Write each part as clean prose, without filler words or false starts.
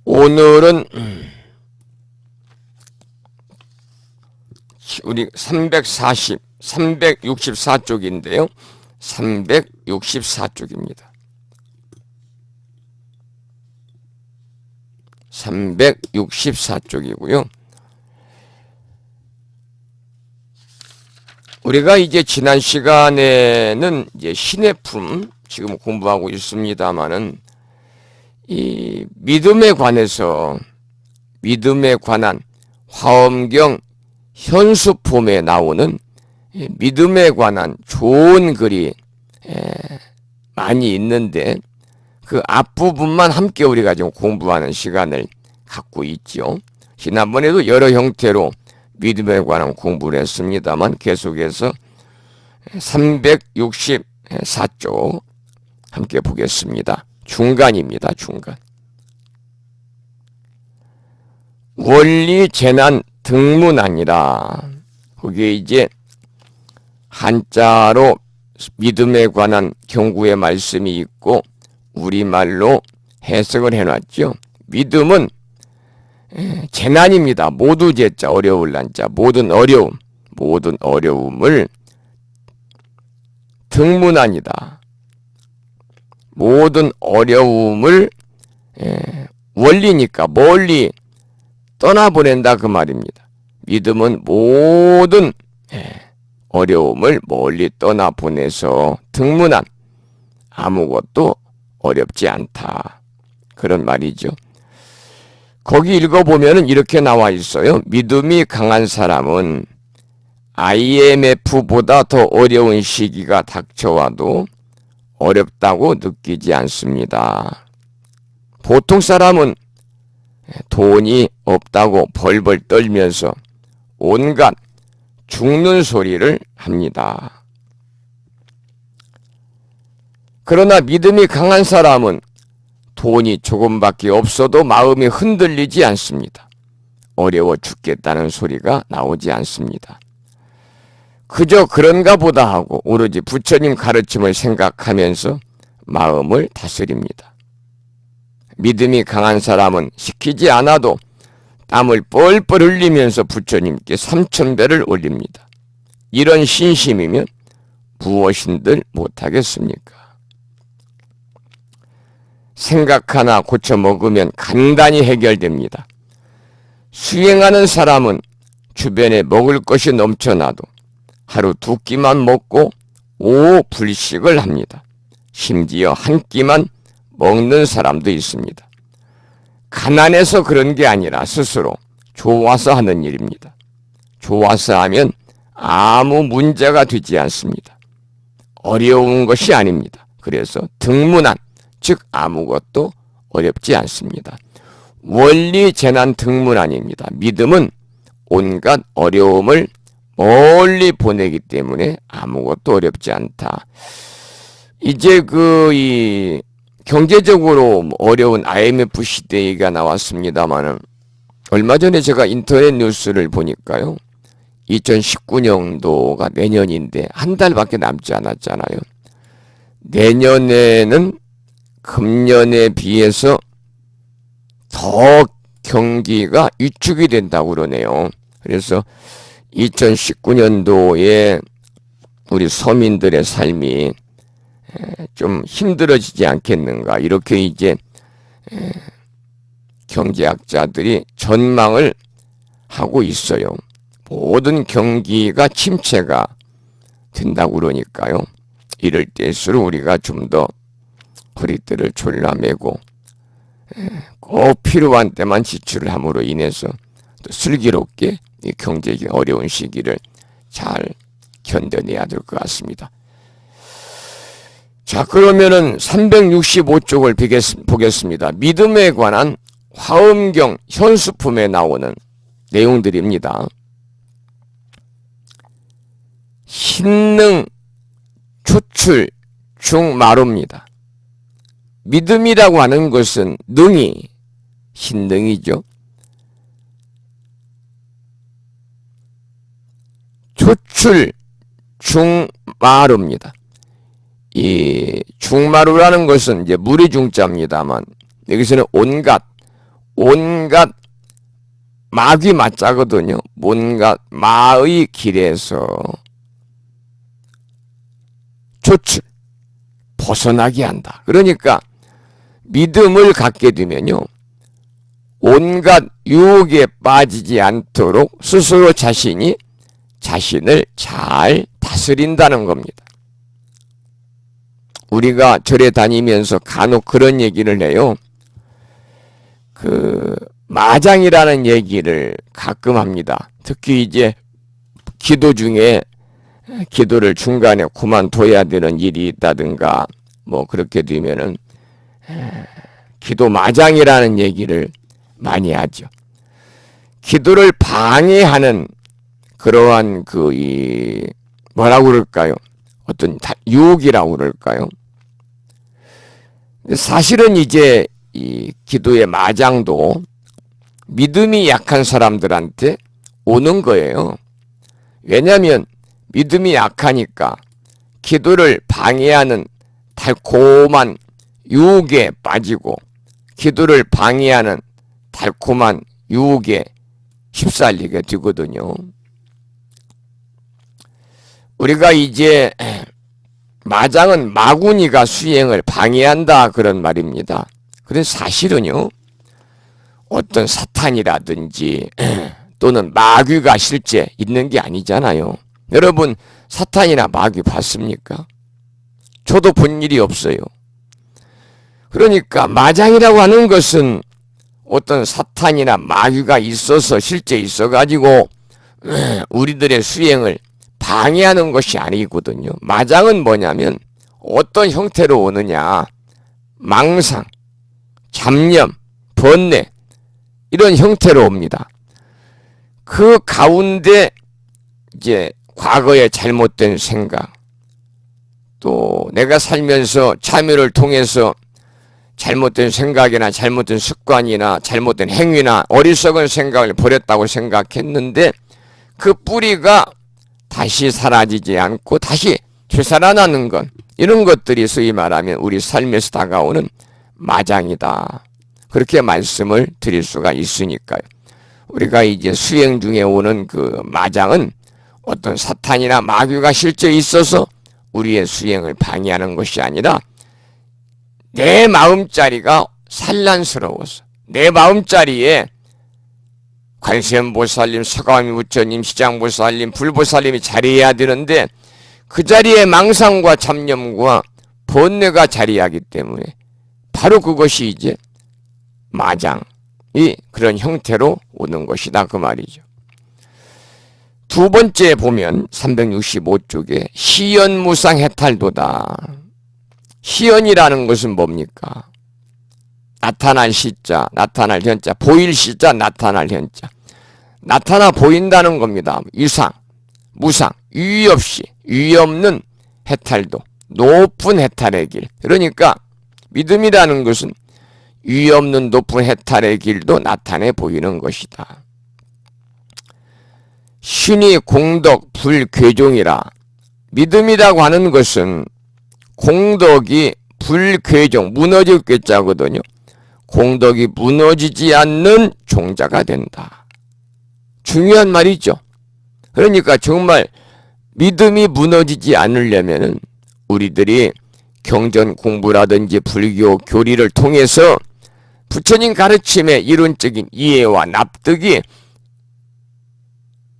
오늘은 우리 364쪽인데요. 364쪽입니다. 364쪽이고요. 우리가 이제 지난 시간에는 이제 신의 품 지금 공부하고 있습니다만은 이 믿음에 관해서 믿음에 관한 화엄경 현수품에 나오는 믿음에 관한 좋은 글이 많이 있는데 그 앞부분만 함께 우리가 지금 공부하는 시간을 갖고 있죠. 지난번에도 여러 형태로 믿음에 관한 공부를 했습니다만 계속해서 364쪽 함께 보겠습니다. 중간입니다. 중간. 원리 재난 등문아니라. 거기에 이제 한자로 믿음에 관한 경구의 말씀이 있고 우리말로 해석을 해놨죠. 믿음은 재난입니다. 모두 제자 어려울 난자 모든 어려움을 등문아니다. 모든 어려움을 원리니까 멀리 떠나보낸다 그 말입니다. 믿음은 모든 어려움을 멀리 떠나보내서 등문안 아무것도 어렵지 않다. 그런 말이죠. 거기 읽어보면 이렇게 나와 있어요. 믿음이 강한 사람은 IMF보다 더 어려운 시기가 닥쳐와도 어렵다고 느끼지 않습니다. 보통 사람은 돈이 없다고 벌벌 떨면서 온갖 죽는 소리를 합니다. 그러나 믿음이 강한 사람은 돈이 조금밖에 없어도 마음이 흔들리지 않습니다. 어려워 죽겠다는 소리가 나오지 않습니다. 그저 그런가 보다 하고 오로지 부처님 가르침을 생각하면서 마음을 다스립니다. 믿음이 강한 사람은 시키지 않아도 땀을 뻘뻘 흘리면서 부처님께 3000배를 올립니다. 이런 신심이면 무엇인들 못하겠습니까? 생각 하나 고쳐 먹으면 간단히 해결됩니다. 수행하는 사람은 주변에 먹을 것이 넘쳐나도 하루 2끼만 먹고 5불씩을 합니다. 심지어 한 끼만 먹는 사람도 있습니다. 가난해서 그런 게 아니라 스스로 좋아서 하는 일입니다. 좋아서 하면 아무 문제가 되지 않습니다. 어려운 것이 아닙니다. 그래서 등문안, 즉 아무것도 어렵지 않습니다. 원리 재난 등문안입니다. 믿음은 온갖 어려움을 멀리 보내기 때문에 아무것도 어렵지 않다. 이제 이 경제적으로 어려운 IMF 시대 얘기가 나왔습니다만은 얼마 전에 제가 인터넷 뉴스를 보니까요. 2019년도가 내년인데 한 달밖에 남지 않았잖아요. 내년에는 금년에 비해서 더 경기가 위축이 된다고 그러네요. 그래서 2019년도에 우리 서민들의 삶이 좀 힘들어지지 않겠는가 이렇게 이제 경제학자들이 전망을 하고 있어요. 모든 경기가 침체가 된다고 그러니까요. 이럴 때일수록 우리가 좀 더 허리띠를 졸라매고 꼭 필요한 때만 지출을 함으로 인해서 또 슬기롭게 이 경제적인 어려운 시기를 잘 견뎌내야 될 것 같습니다. 자, 그러면은 365쪽을 보겠습니다. 믿음에 관한 화엄경 현수품에 나오는 내용들입니다. 신능 추출 중마루입니다. 믿음이라고 하는 것은 능이 신능이죠. 추출 중마루입니다. 이 중마루라는 것은 이제 무리 중자입니다만 여기서는 온갖 온갖 마귀 마자거든요. 온갖 마의 길에서 조출, 벗어나게 한다. 그러니까 믿음을 갖게 되면요, 온갖 유혹에 빠지지 않도록 스스로 자신이 자신을 잘 다스린다는 겁니다. 우리가 절에 다니면서 간혹 그런 얘기를 해요. 마장이라는 얘기를 가끔 합니다. 특히 이제 기도 중에 기도를 중간에 그만둬야 되는 일이 있다든가 뭐 그렇게 되면은 기도 마장이라는 얘기를 많이 하죠. 기도를 방해하는 그러한 뭐라고 그럴까요? 어떤 유혹이라고 그럴까요? 사실은 이제 이 기도의 마장도 믿음이 약한 사람들한테 오는 거예요. 왜냐하면 믿음이 약하니까 기도를 방해하는 달콤한 유혹에 빠지고 기도를 방해하는 달콤한 유혹에 휩쓸리게 되거든요. 우리가 이제 마장은 마구니가 수행을 방해한다 그런 말입니다. 그래서 사실은요, 어떤 사탄이라든지 또는 마귀가 실제 있는 게 아니잖아요. 여러분 사탄이나 마귀 봤습니까? 저도 본 일이 없어요. 그러니까 마장이라고 하는 것은 어떤 사탄이나 마귀가 있어서 실제 있어가지고 우리들의 수행을 방해하는 것이 아니거든요. 마장은 뭐냐면 어떤 형태로 오느냐, 망상, 잡념, 번뇌 이런 형태로 옵니다. 그 가운데 이제 과거의 잘못된 생각, 또 내가 살면서 참여를 통해서 잘못된 생각이나 잘못된 습관이나 잘못된 행위나 어리석은 생각을 버렸다고 생각했는데 그 뿌리가 다시 사라지지 않고 다시 되살아나는 것, 이런 것들이 소위 말하면 우리 삶에서 다가오는 마장이다. 그렇게 말씀을 드릴 수가 있으니까요. 우리가 이제 수행 중에 오는 그 마장은 어떤 사탄이나 마귀가 실제 있어서 우리의 수행을 방해하는 것이 아니라 내 마음자리가 산란스러워서 내 마음자리에 관세음보살님, 서가모니 부처님, 시장보살님, 불보살님이 자리해야 되는데 그 자리에 망상과 잡념과 번뇌가 자리하기 때문에 바로 그것이 이제 마장이 그런 형태로 오는 것이다 그 말이죠. 두 번째 보면 365쪽에 시연무상 해탈도다. 시연이라는 것은 뭡니까? 나타날 시자, 나타날 현자, 보일 시자, 나타날 현자. 나타나 보인다는 겁니다. 유상, 무상, 유의 없이, 유의 없는 해탈도, 높은 해탈의 길. 그러니까 믿음이라는 것은 유의 없는 높은 해탈의 길도 나타내 보이는 것이다. 신이 공덕 불괴종이라. 믿음이라고 하는 것은 공덕이 불괴종, 무너질 괴자거든요. 공덕이 무너지지 않는 종자가 된다. 중요한 말이죠. 그러니까 정말 믿음이 무너지지 않으려면은 우리들이 경전 공부라든지 불교 교리를 통해서 부처님 가르침의 이론적인 이해와 납득이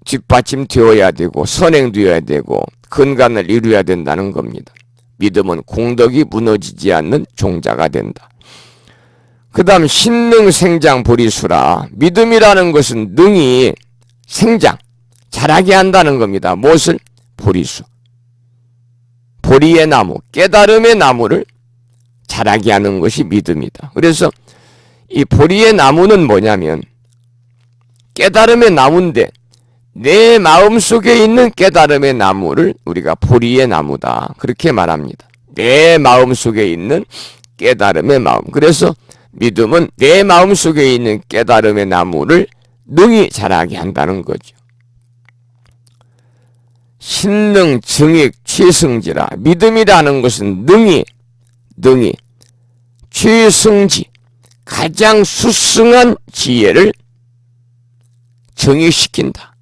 뒷받침되어야 되고 선행되어야 되고 근간을 이루어야 된다는 겁니다. 믿음은 공덕이 무너지지 않는 종자가 된다. 그 다음 신능생장 보리수라. 믿음이라는 것은 능히 생장, 자라게 한다는 겁니다. 무엇을? 보리수. 보리의 나무, 깨달음의 나무를 자라게 하는 것이 믿음이다. 그래서 이 보리의 나무는 뭐냐면 깨달음의 나무인데 내 마음속에 있는 깨달음의 나무를 우리가 보리의 나무다. 그렇게 말합니다. 내 마음속에 있는 깨달음의 마음. 그래서 믿음은 내 마음속에 있는 깨달음의 나무를 능히 자라게 한다는 거죠. 신능 증익 최승지라. 믿음이라는 것은 능히 최승지, 가장 수승한 지혜를 정익시킨다.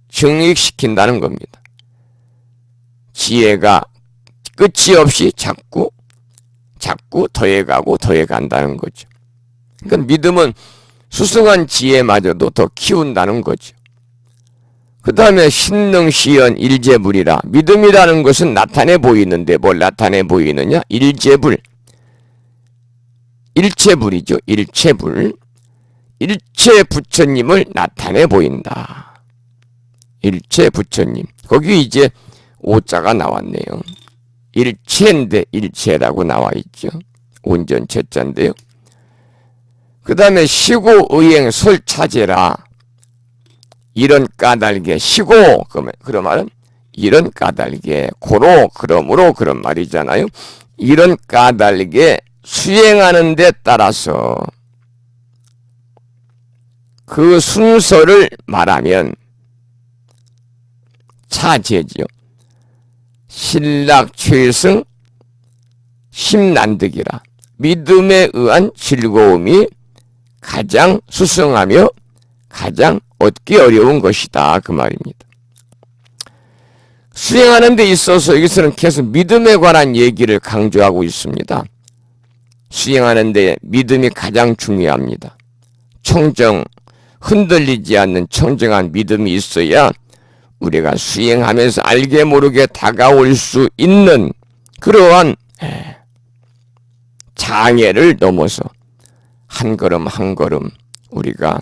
정익시킨다는 겁니다. 지혜가 끝이 없이 자꾸 더해가고 더해간다는 거죠. 그러니까 믿음은 수승한 지혜마저도 더 키운다는 거죠. 그 다음에 신능시연 일제불이라. 믿음이라는 것은 나타내 보이는데 뭘 나타내 보이느냐? 일제불. 일체불이죠. 일체불. 일체 부처님을 나타내 보인다. 일체 부처님. 거기 이제 오자가 나왔네요. 일체인데 일체라고 나와 있죠. 온전체자인데요. 그 다음에 시고 의행 설차제라. 이런 까닭에 시고 그런 말은 이런 까닭에 고로 그러므로 그런 말이잖아요. 이런 까닭에 수행하는 데 따라서 그 순서를 말하면 차제지요. 신락 최승 심난득이라. 믿음에 의한 즐거움이 가장 수승하며 가장 얻기 어려운 것이다. 그 말입니다. 수행하는 데 있어서 여기서는 계속 믿음에 관한 얘기를 강조하고 있습니다. 수행하는 데 믿음이 가장 중요합니다. 청정, 흔들리지 않는 청정한 믿음이 있어야 우리가 수행하면서 알게 모르게 다가올 수 있는 그러한 장애를 넘어서 한 걸음 한 걸음 우리가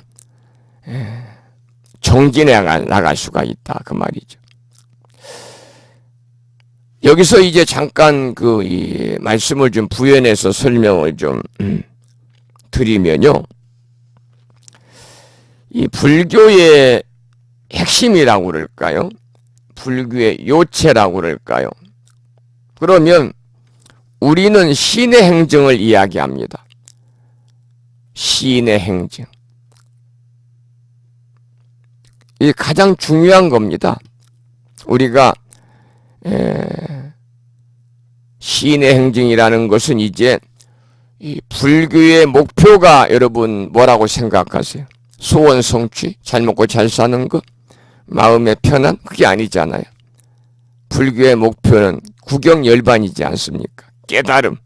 정진해 나갈 수가 있다. 그 말이죠. 여기서 이제 잠깐 이 말씀을 좀 부연해서 설명을 좀 드리면요. 이 불교의 핵심이라고 그럴까요? 불교의 요체라고 그럴까요? 그러면 우리는 신의 행정을 이야기합니다. 신의 행정. 이게 가장 중요한 겁니다. 우리가 신의 행정이라는 것은 이제 이 불교의 목표가 여러분 뭐라고 생각하세요? 소원 성취? 잘 먹고 잘 사는 것? 마음의 편안? 그게 아니잖아요. 불교의 목표는 구경열반이지 않습니까? 깨달음,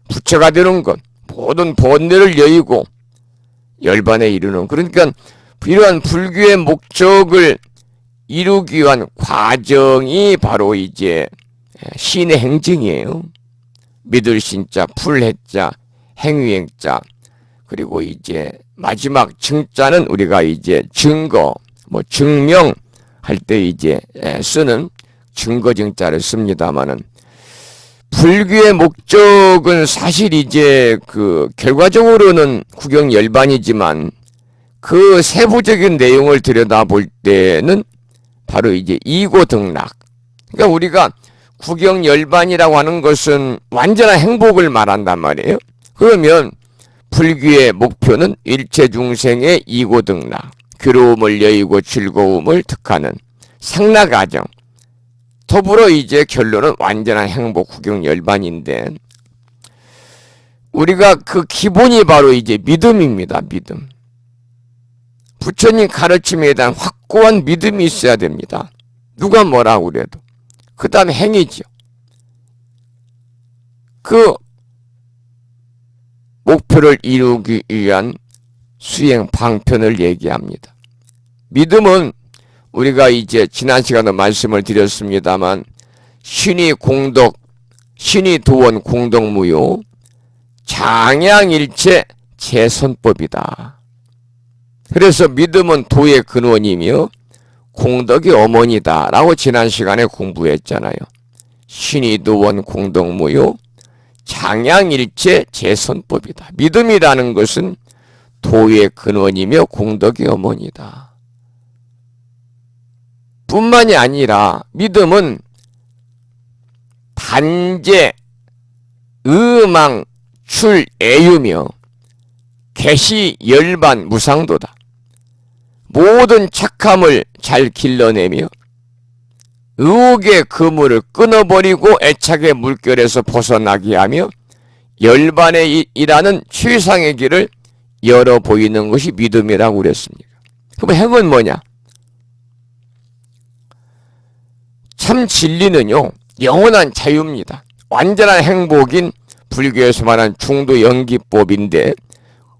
부처가 되는 것, 모든 번뇌를 여의고 열반에 이르는. 그러니까 이러한 불교의 목적을 이루기 위한 과정이 바로 이제 신의 행정이에요. 믿을 신자, 풀해자, 행위행자, 그리고 이제 마지막 증자는 우리가 이제 증거, 증명할 때 이제 쓰는 증거증자를 씁니다마는 불교의 목적은 사실 이제 결과적으로는 구경열반이지만 그 세부적인 내용을 들여다볼 때는 바로 이제 이고등락. 그러니까 우리가 구경열반이라고 하는 것은 완전한 행복을 말한단 말이에요. 그러면 불교의 목표는 일체 중생의 이고등락, 괴로움을 여의고 즐거움을 득하는 상락과정. 더불어 이제 결론은 완전한 행복 구경열반인데 우리가 그 기본이 바로 이제 믿음입니다. 믿음. 부처님 가르침에 대한 확고한 믿음이 있어야 됩니다. 누가 뭐라고 그래도. 그 다음에 행위죠. 그 목표를 이루기 위한 수행 방편을 얘기합니다. 믿음은 우리가 이제 지난 시간에 말씀을 드렸습니다만 신이 공덕, 신이 도원 공덕무효, 장양일체 제선법이다. 그래서 믿음은 도의 근원이며 공덕의 어머니다 라고 지난 시간에 공부했잖아요. 신이 도원 공덕무효, 장양일체 제선법이다. 믿음이라는 것은 도의 근원이며 공덕의 어머니다. 뿐만이 아니라 믿음은 단재, 의망, 출애유며 개시, 열반, 무상도다. 모든 착함을 잘 길러내며 의혹의 그물을 끊어버리고 애착의 물결에서 벗어나게 하며 열반에 일하는 최상의 길을 열어 보이는 것이 믿음이라고 그랬습니다. 그럼 행은 뭐냐? 참 진리는요, 영원한 자유입니다. 완전한 행복인 불교에서 말하는 중도 연기법인데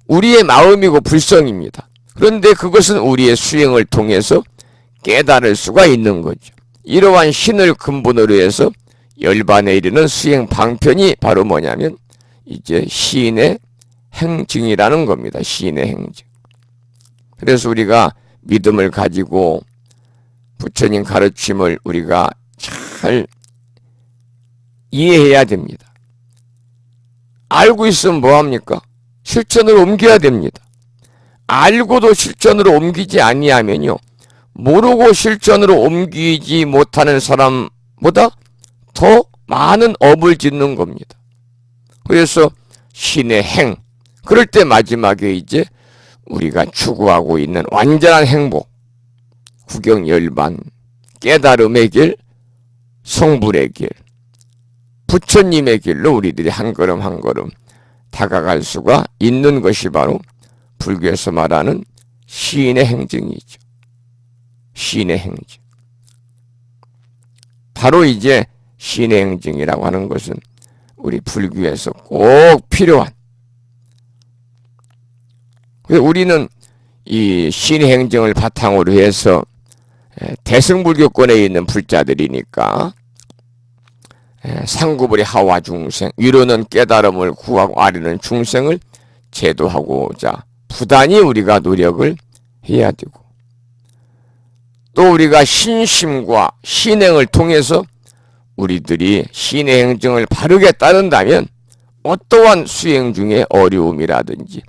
우리의 마음이고 불성입니다. 그런데 그것은 우리의 수행을 통해서 깨달을 수가 있는 거죠. 이러한 신을 근본으로 해서 열반에 이르는 수행 방편이 바로 뭐냐면 이제 시인의 행증이라는 겁니다. 시인의 행증. 그래서 우리가 믿음을 가지고 부처님 가르침을 우리가 잘 이해해야 됩니다. 알고 있으면 뭐합니까? 실천으로 옮겨야 됩니다. 알고도 실천으로 옮기지 아니하면요, 모르고 실천으로 옮기지 못하는 사람보다 더 많은 업을 짓는 겁니다. 그래서 신의 행, 그럴 때 마지막에 이제 우리가 추구하고 있는 완전한 행복, 구경열반, 깨달음의 길, 성불의 길, 부처님의 길로 우리들이 한 걸음 한 걸음 다가갈 수가 있는 것이 바로 불교에서 말하는 시인의 행증이죠. 시인의 행증. 바로 이제 시인의 행증이라고 하는 것은 우리 불교에서 꼭 필요한, 우리는 이 시인의 행증을 바탕으로 해서 대승불교권에 있는 불자들이니까 상구불의 하와 중생, 위로는 깨달음을 구하고 아래는 중생을 제도하고자 부단히 우리가 노력을 해야 되고, 또 우리가 신심과 신행을 통해서 우리들이 신의 행정을 바르게 따른다면 어떠한 수행 중에 어려움이라든지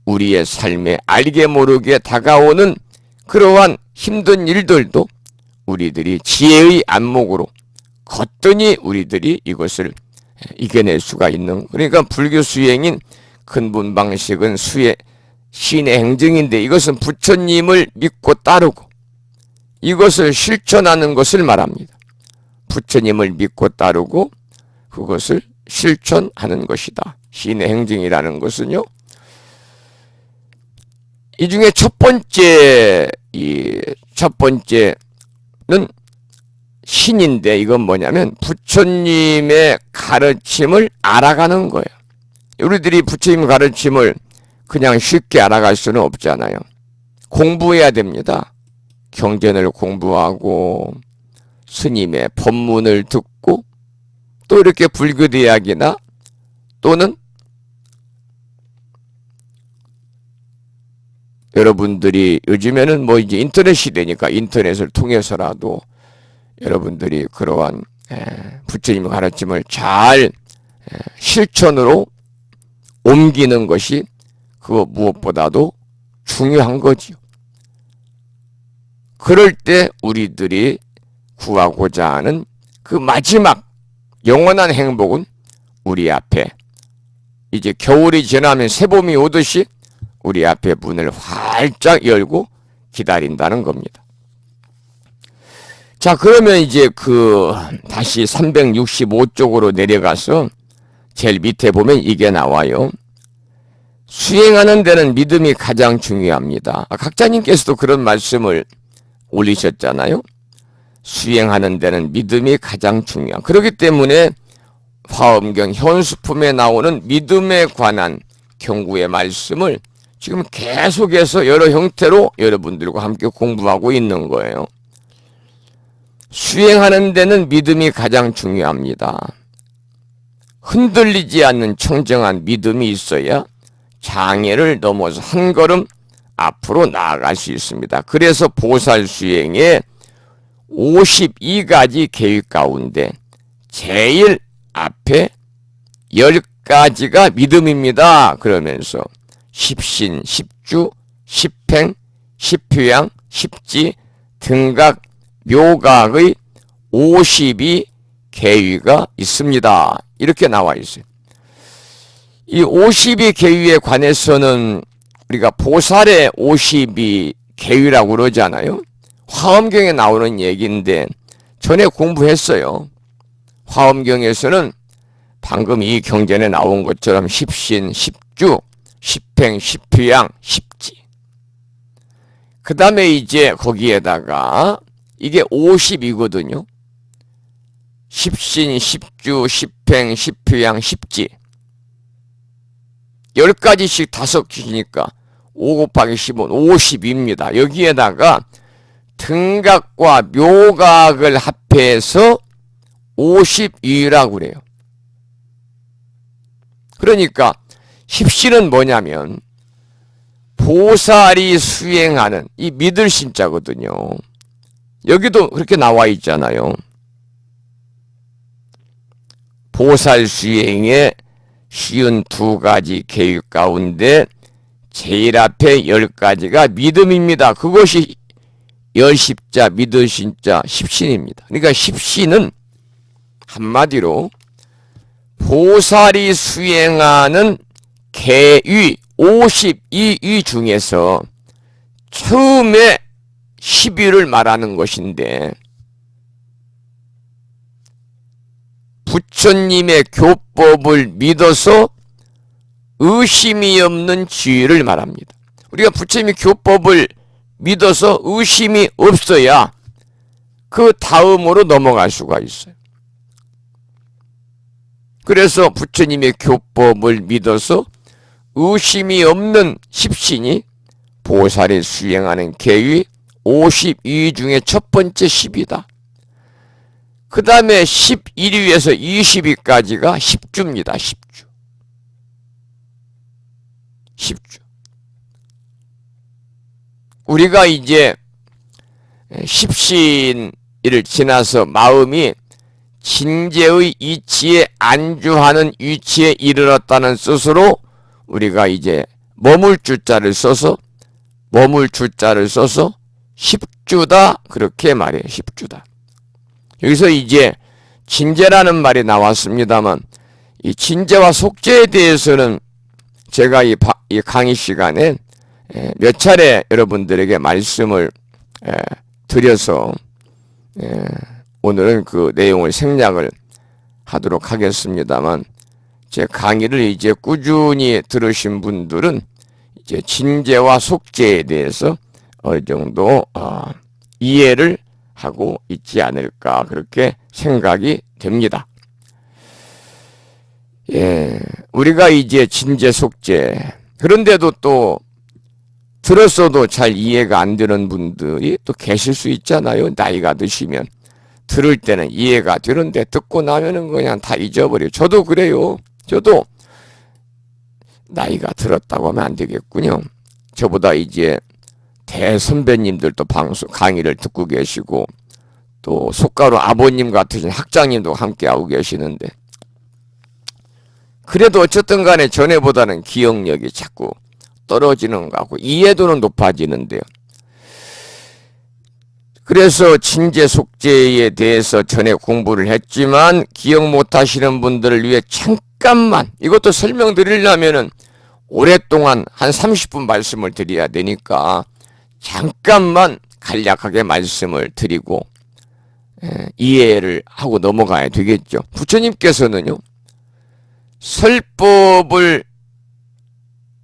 우리의 삶에 알게 모르게 다가오는 그러한 힘든 일들도 우리들이 지혜의 안목으로 거뜬히 우리들이 이것을 이겨낼 수가 있는, 그러니까 불교 수행인 근본 방식은 신의 행정인데 이것은 부처님을 믿고 따르고 이것을 실천하는 것을 말합니다. 부처님을 믿고 따르고 그것을 실천하는 것이다. 신의 행정이라는 것은요, 이 중에 첫 번째는 신인데 이건 뭐냐면 부처님의 가르침을 알아가는 거예요. 우리들이 부처님 가르침을 그냥 쉽게 알아갈 수는 없잖아요. 공부해야 됩니다. 경전을 공부하고 스님의 법문을 듣고 또 이렇게 불교대학이나 또는 여러분들이 요즘에는 뭐 이제 인터넷 시대니까 인터넷을 통해서라도 여러분들이 그러한 부처님의 가르침을 잘 실천으로 옮기는 것이 그 무엇보다도 중요한 거지요. 그럴 때 우리들이 구하고자 하는 그 마지막 영원한 행복은 우리 앞에 이제 겨울이 지나면 새봄이 오듯이 우리 앞에 문을 활짝 열고 기다린다는 겁니다. 자, 그러면 이제 다시 365쪽으로 내려가서 제일 밑에 보면 이게 나와요. 수행하는 데는 믿음이 가장 중요합니다. 각자님께서도 그런 말씀을 올리셨잖아요. 수행하는 데는 믿음이 가장 중요한. 그렇기 때문에 화엄경 현수품에 나오는 믿음에 관한 경구의 말씀을 지금 계속해서 여러 형태로 여러분들과 함께 공부하고 있는 거예요. 수행하는 데는 믿음이 가장 중요합니다. 흔들리지 않는 청정한 믿음이 있어야 장애를 넘어서 한 걸음 앞으로 나아갈 수 있습니다. 그래서 보살 수행의 52가지 계획 가운데 제일 앞에 10가지가 믿음입니다. 그러면서 십신, 십주, 십행, 십휴양, 십지, 등각, 묘각의 52계위가 있습니다. 이렇게 나와 있어요. 이 52계위에 관해서는 우리가 보살의 52계위라고 그러잖아요. 화엄경에 나오는 얘기인데 전에 공부했어요. 화엄경에서는 방금 이 경전에 나온 것처럼 십신, 십주, 십행, 십휴양, 십지. 그 다음에 이제 거기에다가 이게 50이거든요. 십신, 십주, 십행, 십휴양, 십지. 10가지씩 5개니까 5 곱하기 10은 50입니다. 여기에다가 등각과 묘각을 합해서 52라고 그래요. 그러니까 십신은 뭐냐면 보살이 수행하는 이 믿을 신자거든요. 여기도 그렇게 나와 있잖아요. 보살 수행의 쉬운 2가지 계획 가운데 제일 앞에 10가지가 믿음입니다. 그것이 열십자, 믿을 신자, 십신입니다. 그러니까 십신은 한마디로 보살이 수행하는 계위 52위 중에서 처음에 10위를 말하는 것인데, 부처님의 교법을 믿어서 의심이 없는 지위를 말합니다. 우리가 부처님의 교법을 믿어서 의심이 없어야 그 다음으로 넘어갈 수가 있어요. 그래서 부처님의 교법을 믿어서 의심이 없는 십신이 보살이 수행하는 계위 52위 중에 첫 번째 10위다. 그 다음에 11위에서 20위까지가 10주입니다. 10주. 10주. 우리가 이제 십신을 지나서 마음이 진재의 이치에 안주하는 위치에 이르렀다는 뜻으로 우리가 이제 머물 주자를 써서 10주다 그렇게 말해요. 10주다. 여기서 이제 진재라는 말이 나왔습니다만, 이 진재와 속재에 대해서는 제가 이 강의 시간에 몇 차례 여러분들에게 말씀을 드려서 오늘은 그 내용을 생략을 하도록 하겠습니다만, 제 강의를 이제 꾸준히 들으신 분들은 이제 진재와 속재에 대해서 어느 정도 이해를 하고 있지 않을까 그렇게 생각이 됩니다. 우리가 이제 진재 속재, 그런데도 또 들었어도 잘 이해가 안 되는 분들이 또 계실 수 있잖아요. 나이가 드시면 들을 때는 이해가 되는데 듣고 나면은 그냥 다 잊어버려요. 저도 그래요. 저도 나이가 들었다고 하면 안 되겠군요. 저보다 이제 대선배님들도 강의를 듣고 계시고, 또 속가루 아버님 같으신 학장님도 함께하고 계시는데, 그래도 어쨌든 간에 전에보다는 기억력이 자꾸 떨어지는 것 같고 이해도는 높아지는데요. 그래서 진재 속재에 대해서 전에 공부를 했지만 기억 못하시는 분들을 위해 잠깐만, 이것도 설명드리려면은 오랫동안 한 30분 말씀을 드려야 되니까 잠깐만 간략하게 말씀을 드리고 이해를 하고 넘어가야 되겠죠. 부처님께서는요, 설법을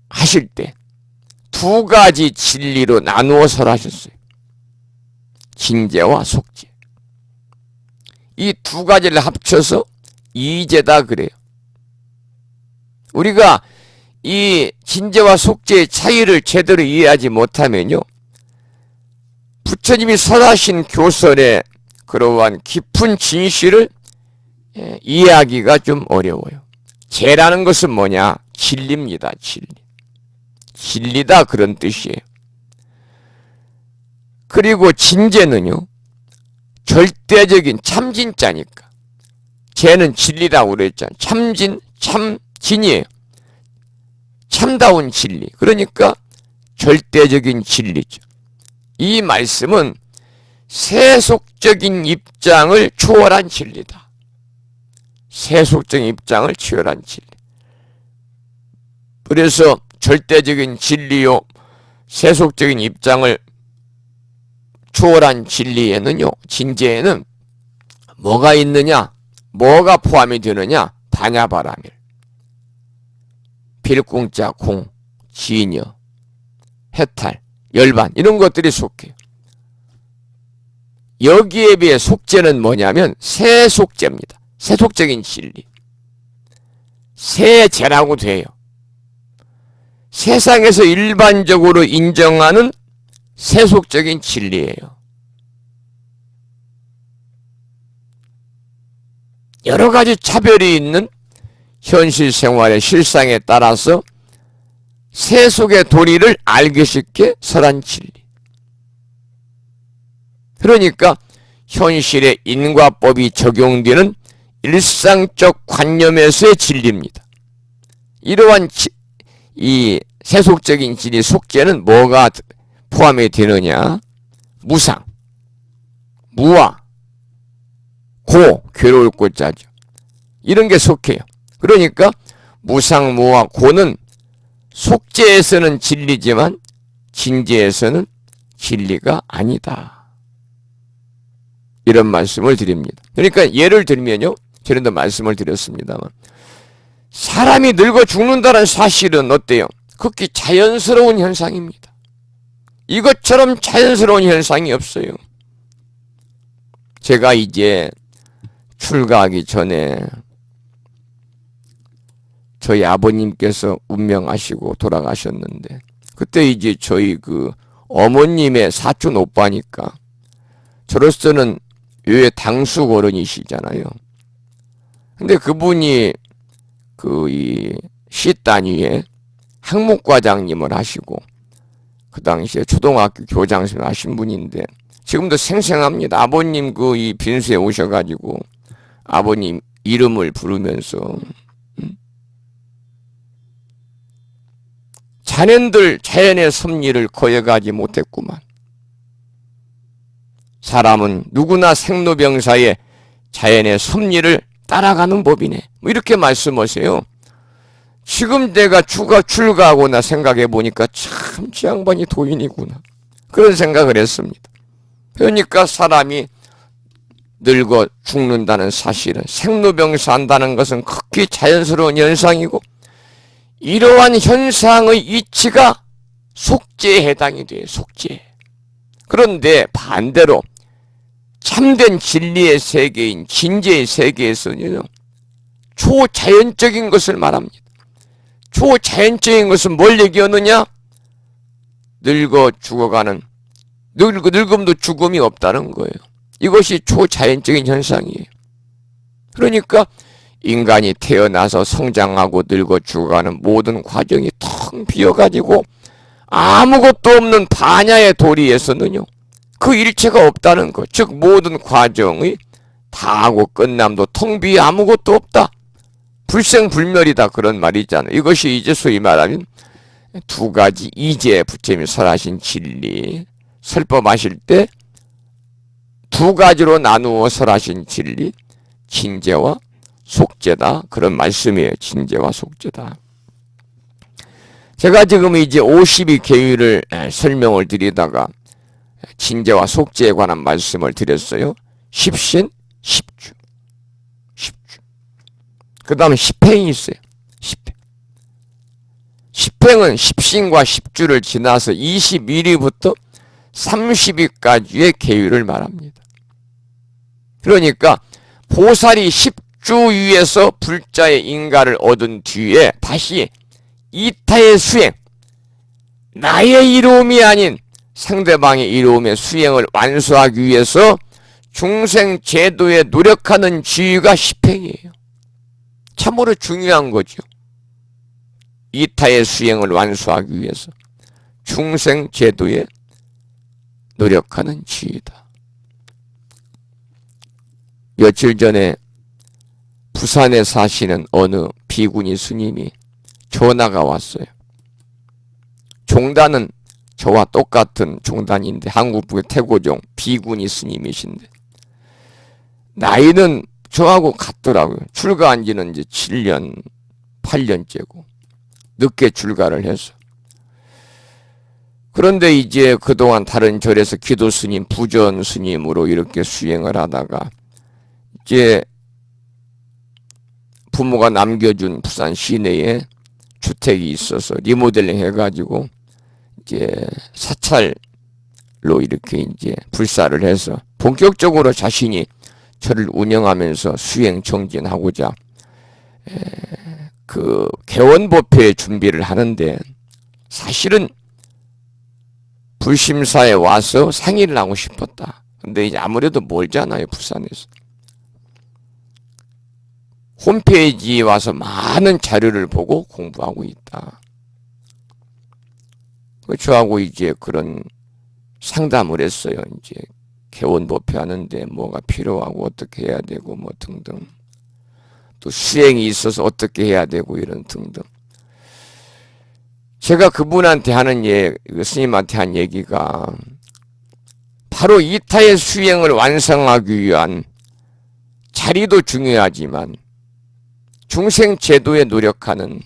하실 때 2가지 진리로 나누어 설하셨어요. 진재와 속재. 이 2가지를 합쳐서 이재다 그래요. 우리가 이 진재와 속재의 차이를 제대로 이해하지 못하면요, 부처님이 설하신 교설의 그러한 깊은 진실을 이해하기가 좀 어려워요. 재라는 것은 뭐냐? 진리입니다. 진리. 진리다 그런 뜻이에요. 그리고 진재는요, 절대적인 참진자니까. 재는 진리라고 그랬잖아요. 참진, 참진이에요. 참다운 진리. 그러니까 절대적인 진리죠. 이 말씀은 세속적인 입장을 초월한 진리다. 세속적인 입장을 초월한 진리. 그래서 절대적인 진리요, 세속적인 입장을 초월한 진리에는요, 진재에는 뭐가 있느냐, 뭐가 포함이 되느냐, 반야바라밀, 필궁자, 공, 진여, 해탈, 열반 이런 것들이 속해요. 여기에 비해 속죄는 뭐냐면 세속죄입니다. 세속적인 진리. 세죄라고 돼요. 세상에서 일반적으로 인정하는 세속적인 진리예요. 여러 가지 차별이 있는 현실 생활의 실상에 따라서 세속의 도리를 알기 쉽게 설한 진리. 그러니까 현실의 인과법이 적용되는 일상적 관념에서의 진리입니다. 이러한 이 세속적인 진리 속죄는 뭐가 포함이 되느냐? 무상, 무아, 고, 괴로울 고자죠. 이런 게 속해요. 그러니까 무상, 무아, 고는 속죄에서는 진리지만 진죄에서는 진리가 아니다. 이런 말씀을 드립니다. 그러니까 예를 들면요. 전에도 말씀을 드렸습니다만 사람이 늙어 죽는다는 사실은 어때요? 극히 자연스러운 현상입니다. 이것처럼 자연스러운 현상이 없어요. 제가 이제 출가하기 전에 저희 아버님께서 운명하시고 돌아가셨는데 그때 이제 저희 그 어머님의 사촌 오빠니까 저로서는 왜 당숙 어른이시잖아요. 근데 그분이 그 이 시단위에 학목과장님을 하시고 그 당시에 초등학교 교장선생님 하신 분인데 지금도 생생합니다. 아버님 그 이 빈수에 오셔가지고 아버님 이름을 부르면서 자넨들 자연의 섭리를 거역하지 못했구만. 사람은 누구나 생로병사의 자연의 섭리를 따라가는 법이네. 뭐 이렇게 말씀하세요. 지금 내가 출가하고 나 생각해 보니까 참 저 양반이 도인이구나. 그런 생각을 했습니다. 그러니까 사람이 늙어 죽는다는 사실은 생로병사한다는 것은 극히 자연스러운 현상이고 이러한 현상의 이치가 속죄에 해당이 돼요. 속죄. 그런데 반대로 참된 진리의 세계인 진재의 세계에서는 초자연적인 것을 말합니다. 초자연적인 것은 뭘 얘기하느냐? 늙어 죽어가는 늙음도 죽음이 없다는 거예요. 이것이 초자연적인 현상이에요. 그러니까 인간이 태어나서 성장하고 늙어 죽어가는 모든 과정이 텅 비어가지고 아무것도 없는 반야의 도리에서는요. 그 일체가 없다는 것. 즉 모든 과정이 다 하고 끝남도 텅 비어 아무것도 없다. 불생불멸이다. 그런 말이잖아요. 이것이 이제 소위 말하면 두 가지 이제 부처님이 설하신 진리. 설법하실 때 두 가지로 나누어 설하신 진리. 진재와 속죄다. 그런 말씀이에요. 진재와 속죄다. 제가 지금 이제 52 계율을 설명을 드리다가 진재와 속죄에 관한 말씀을 드렸어요. 십신, 십주. 그 다음에 십행이 있어요. 십행. 십행은 십신과 십주를 지나서 21위부터 30위까지의 계율을 말합니다. 그러니까 보살이 십주위에서 불자의 인가를 얻은 뒤에 다시 이타의 수행, 나의 이로움이 아닌 상대방의 이로움의 수행을 완수하기 위해서 중생 제도에 노력하는 지위가 십행이에요. 참으로 중요한 거죠. 이타의 수행을 완수하기 위해서 중생 제도에 노력하는 지위다. 며칠 전에 부산에 사시는 어느 비구니 스님이 전화가 왔어요. 종단은 저와 똑같은 종단인데 한국의 태고종 비구니 스님이신데 나이는 저하고 같더라고요. 출가한 지는 이제 7년, 8년째고 늦게 출가를 해서. 그런데 이제 그동안 다른 절에서 기도 스님, 부전 스님으로 이렇게 수행을 하다가 이제 부모가 남겨준 부산 시내에 주택이 있어서 리모델링 해가지고 이제 사찰로 이렇게 이제 불사를 해서 본격적으로 자신이 절을 운영하면서 수행 정진하고자 그 개원법회 준비를 하는데 사실은 불심사에 와서 상의를 하고 싶었다. 근데 이제 아무래도 멀잖아요, 부산에서. 홈페이지에 와서 많은 자료를 보고 공부하고 있다. 저하고 이제 그런 상담을 했어요. 이제 개원법회 하는데 뭐가 필요하고 어떻게 해야 되고 뭐 등등. 또 수행이 있어서 어떻게 해야 되고 이런 등등. 제가 그분한테 하는 스님한테 한 얘기가 바로 이타의 수행을 완성하기 위한 자리도 중요하지만 중생 제도에 노력하는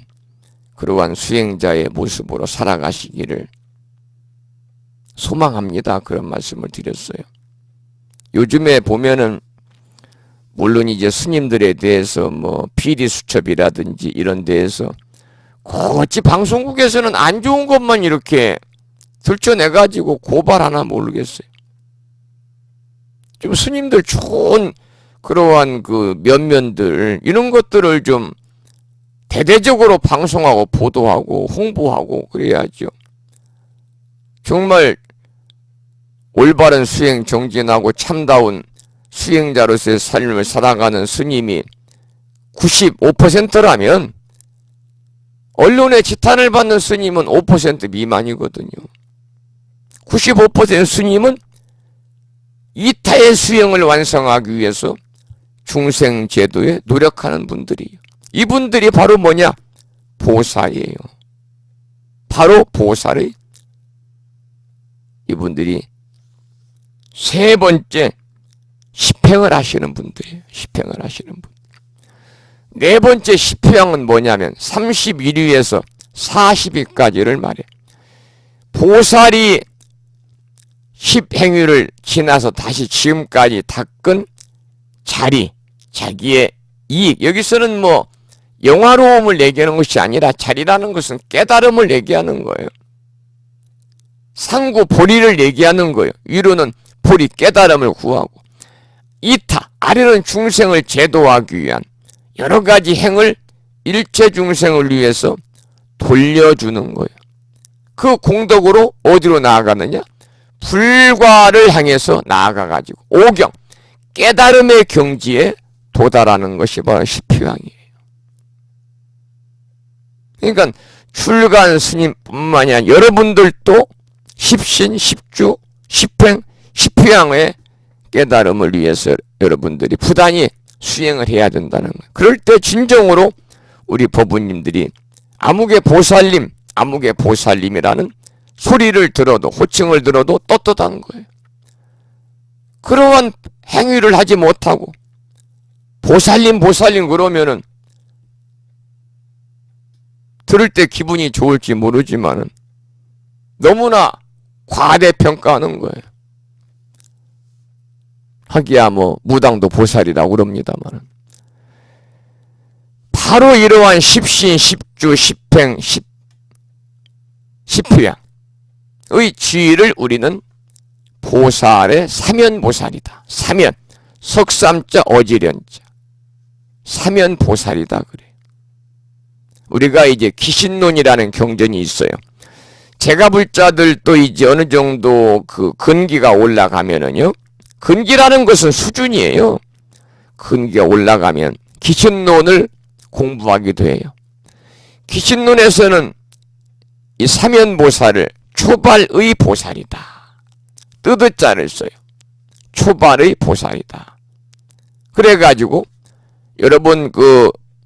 그러한 수행자의 모습으로 살아가시기를 소망합니다. 그런 말씀을 드렸어요. 요즘에 보면은 물론 이제 스님들에 대해서 뭐 비리수첩이라든지 이런 데에서 어찌 방송국에서는 안 좋은 것만 이렇게 들춰내가지고 고발하나 모르겠어요. 좀 스님들 좋은 그러한 그 면면들 이런 것들을 좀 대대적으로 방송하고 보도하고 홍보하고 그래야죠. 정말 올바른 수행 정진하고 참다운 수행자로서의 삶을 살아가는 스님이 95%라면 언론의 지탄을 받는 스님은 5% 미만이거든요. 95% 스님은 이타의 수행을 완성하기 위해서 중생제도에 노력하는 분들이에요. 이분들이 바로 뭐냐? 보살이에요. 바로 보살의 이분들이 세 번째 십행을 하시는 분들이에요. 십행을 하시는 분. 네 번째 십행은 뭐냐면 31위에서 40위까지를 말해. 보살이 십행위를 지나서 다시 지금까지 닦은 자리, 자기의 이익. 여기서는 뭐 영화로움을 얘기하는 것이 아니라 자리라는 것은 깨달음을 얘기하는 거예요. 상구 보리를 얘기하는 거예요. 위로는 보리 깨달음을 구하고 이타 아래는 중생을 제도하기 위한 여러 가지 행을 일체 중생을 위해서 돌려주는 거예요. 그 공덕으로 어디로 나아가느냐? 불과를 향해서 나아가가지고 오경, 깨달음의 경지에 도달하는 것이 바로 십휴양이에요. 그러니까 출간 스님뿐만이 아니라 여러분들도 십신, 십주, 십행, 십휴양의 깨달음을 위해서 여러분들이 부단히 수행을 해야 된다는 거예요. 그럴 때 진정으로 우리 법부님들이 아무개 보살님, 아무개 보살님이라는 소리를 들어도 호칭을 들어도 떳떳한 거예요. 그러한 행위를 하지 못하고 보살님 보살님 그러면은 들을 때 기분이 좋을지 모르지만은 너무나 과대평가하는 거예요. 하기야 뭐 무당도 보살이라고 그럽니다만은 바로 이러한 십신, 십주, 십행, 십휴양의 지위를 우리는 보살의 사면보살이다. 사면, 석삼자 어지련자 사면보살이다 그래. 우리가 이제 기신론이라는 경전이 있어요. 제가불자들도 이제 어느 정도 그 근기가 올라가면은요. 근기라는 것은 수준이에요. 근기가 올라가면 기신론을 공부하기도 해요. 기신론에서는 이 사면보살을 초발의 보살이다. 뜨뜻자를 써요. 초발의 보살이다. 그래가지고 여러분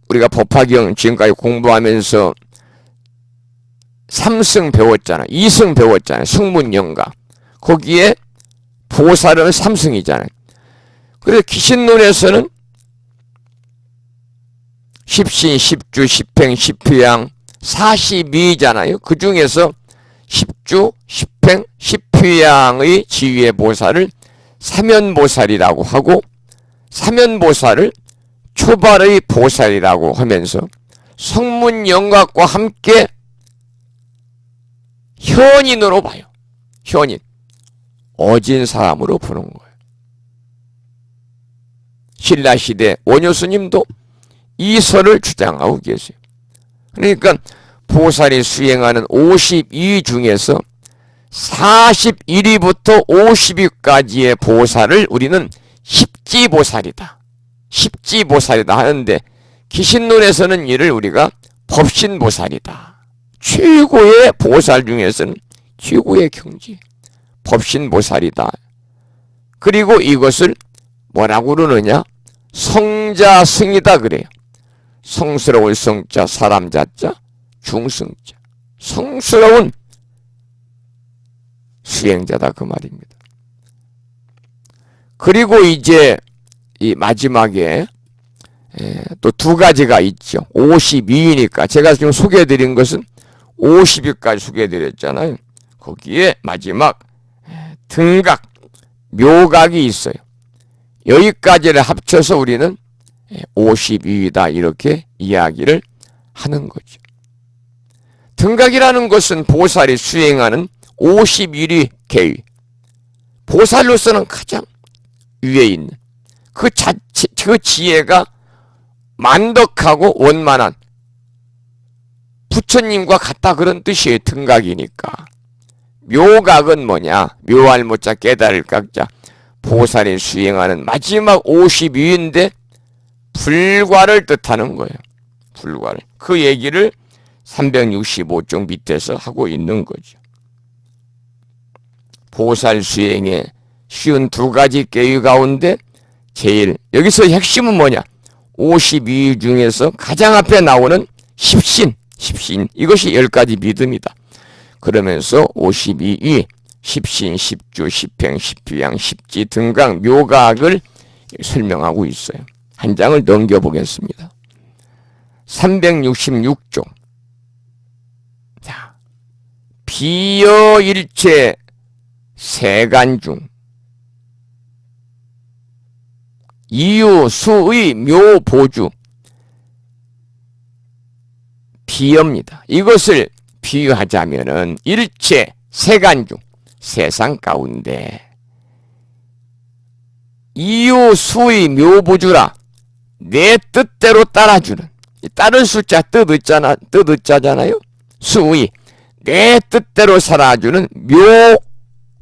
우리가 법화경 지금까지 공부하면서 3승 배웠잖아요. 2승 배웠잖아요. 승문영가. 거기에 보살은 3승이잖아요. 그래서 기신론에서는 십신, 십주, 십행, 십휴양 42잖아요. 그 중에서 십주, 십행, 십휴양의 지위의 보살을 사면보살이라고 하고 사면보살을 초발의 보살이라고 하면서 성문 영각과 함께 현인으로 봐요. 현인. 어진 사람으로 보는 거예요. 신라시대 원효스님도 이 설을 주장하고 계세요. 그러니까 보살이 수행하는 52위 중에서 41위부터 50위까지의 보살을 우리는 십지보살이다. 십지보살이다 하는데 기신론에서는 이를 우리가 법신보살이다. 최고의 보살 중에서는 최고의 경지. 법신보살이다. 그리고 이것을 뭐라고 그러느냐? 성자승이다 그래요. 성스러울 성자, 사람 자자, 중승자. 성스러운 수행자다 그 말입니다. 그리고 이제 이 마지막에 또 두 가지가 있죠. 52위니까 제가 지금 소개해드린 것은 50위까지 소개해드렸잖아요. 거기에 마지막 등각, 묘각이 있어요. 여기까지를 합쳐서 우리는 52위다 이렇게 이야기를 하는 거죠. 등각이라는 것은 보살이 수행하는 51위 계위. 보살로서는 가장 위에 있는 그 지혜가 만덕하고 원만한 부처님과 같다 그런 뜻이에요. 등각이니까. 묘각은 뭐냐? 묘할 모자 깨달을 각자. 보살이 수행하는 마지막 52위인데 불과를 뜻하는 거예요. 불과를. 그 얘기를 365쪽 밑에서 하고 있는 거죠. 보살 수행의 쉬운 두 가지 계유 가운데 제일 여기서 핵심은 뭐냐? 52위 중에서 가장 앞에 나오는 십신 이것이 10가지 믿음이다. 그러면서 52위 십신, 십주, 십행, 십휴양, 십지, 등각, 묘각을 설명하고 있어요. 한 장을 넘겨보겠습니다. 366쪽. 자, 비여일체 세간중 이유 수의 묘보주 비여입니다. 이것을 비유하자면은 일체 세간중 세상 가운데 이유 수의 묘보주라 내 뜻대로 따라주는 따른 숫자 뜻 의자잖아요. 수의 내 뜻대로 살아주는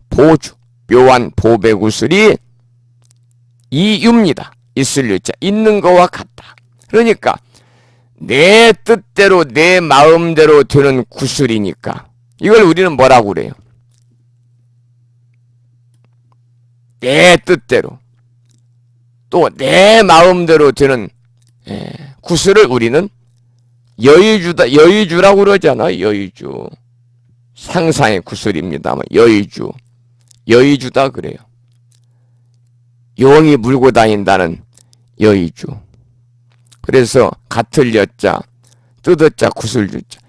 묘보주 묘한 보배구슬이 이유입니다. 있을 유자 있는 거와 같다. 그러니까 내 뜻대로 내 마음대로 되는 구슬이니까 이걸 우리는 뭐라고 그래요? 내 뜻대로 또 내 마음대로 되는 구슬을 우리는 여의주라고 그러잖아. 여의주 상상의 구슬입니다만 여의주다 그래요. 용이 물고 다닌다는 여의주. 그래서 같을 여자, 뜯어자, 구슬주자.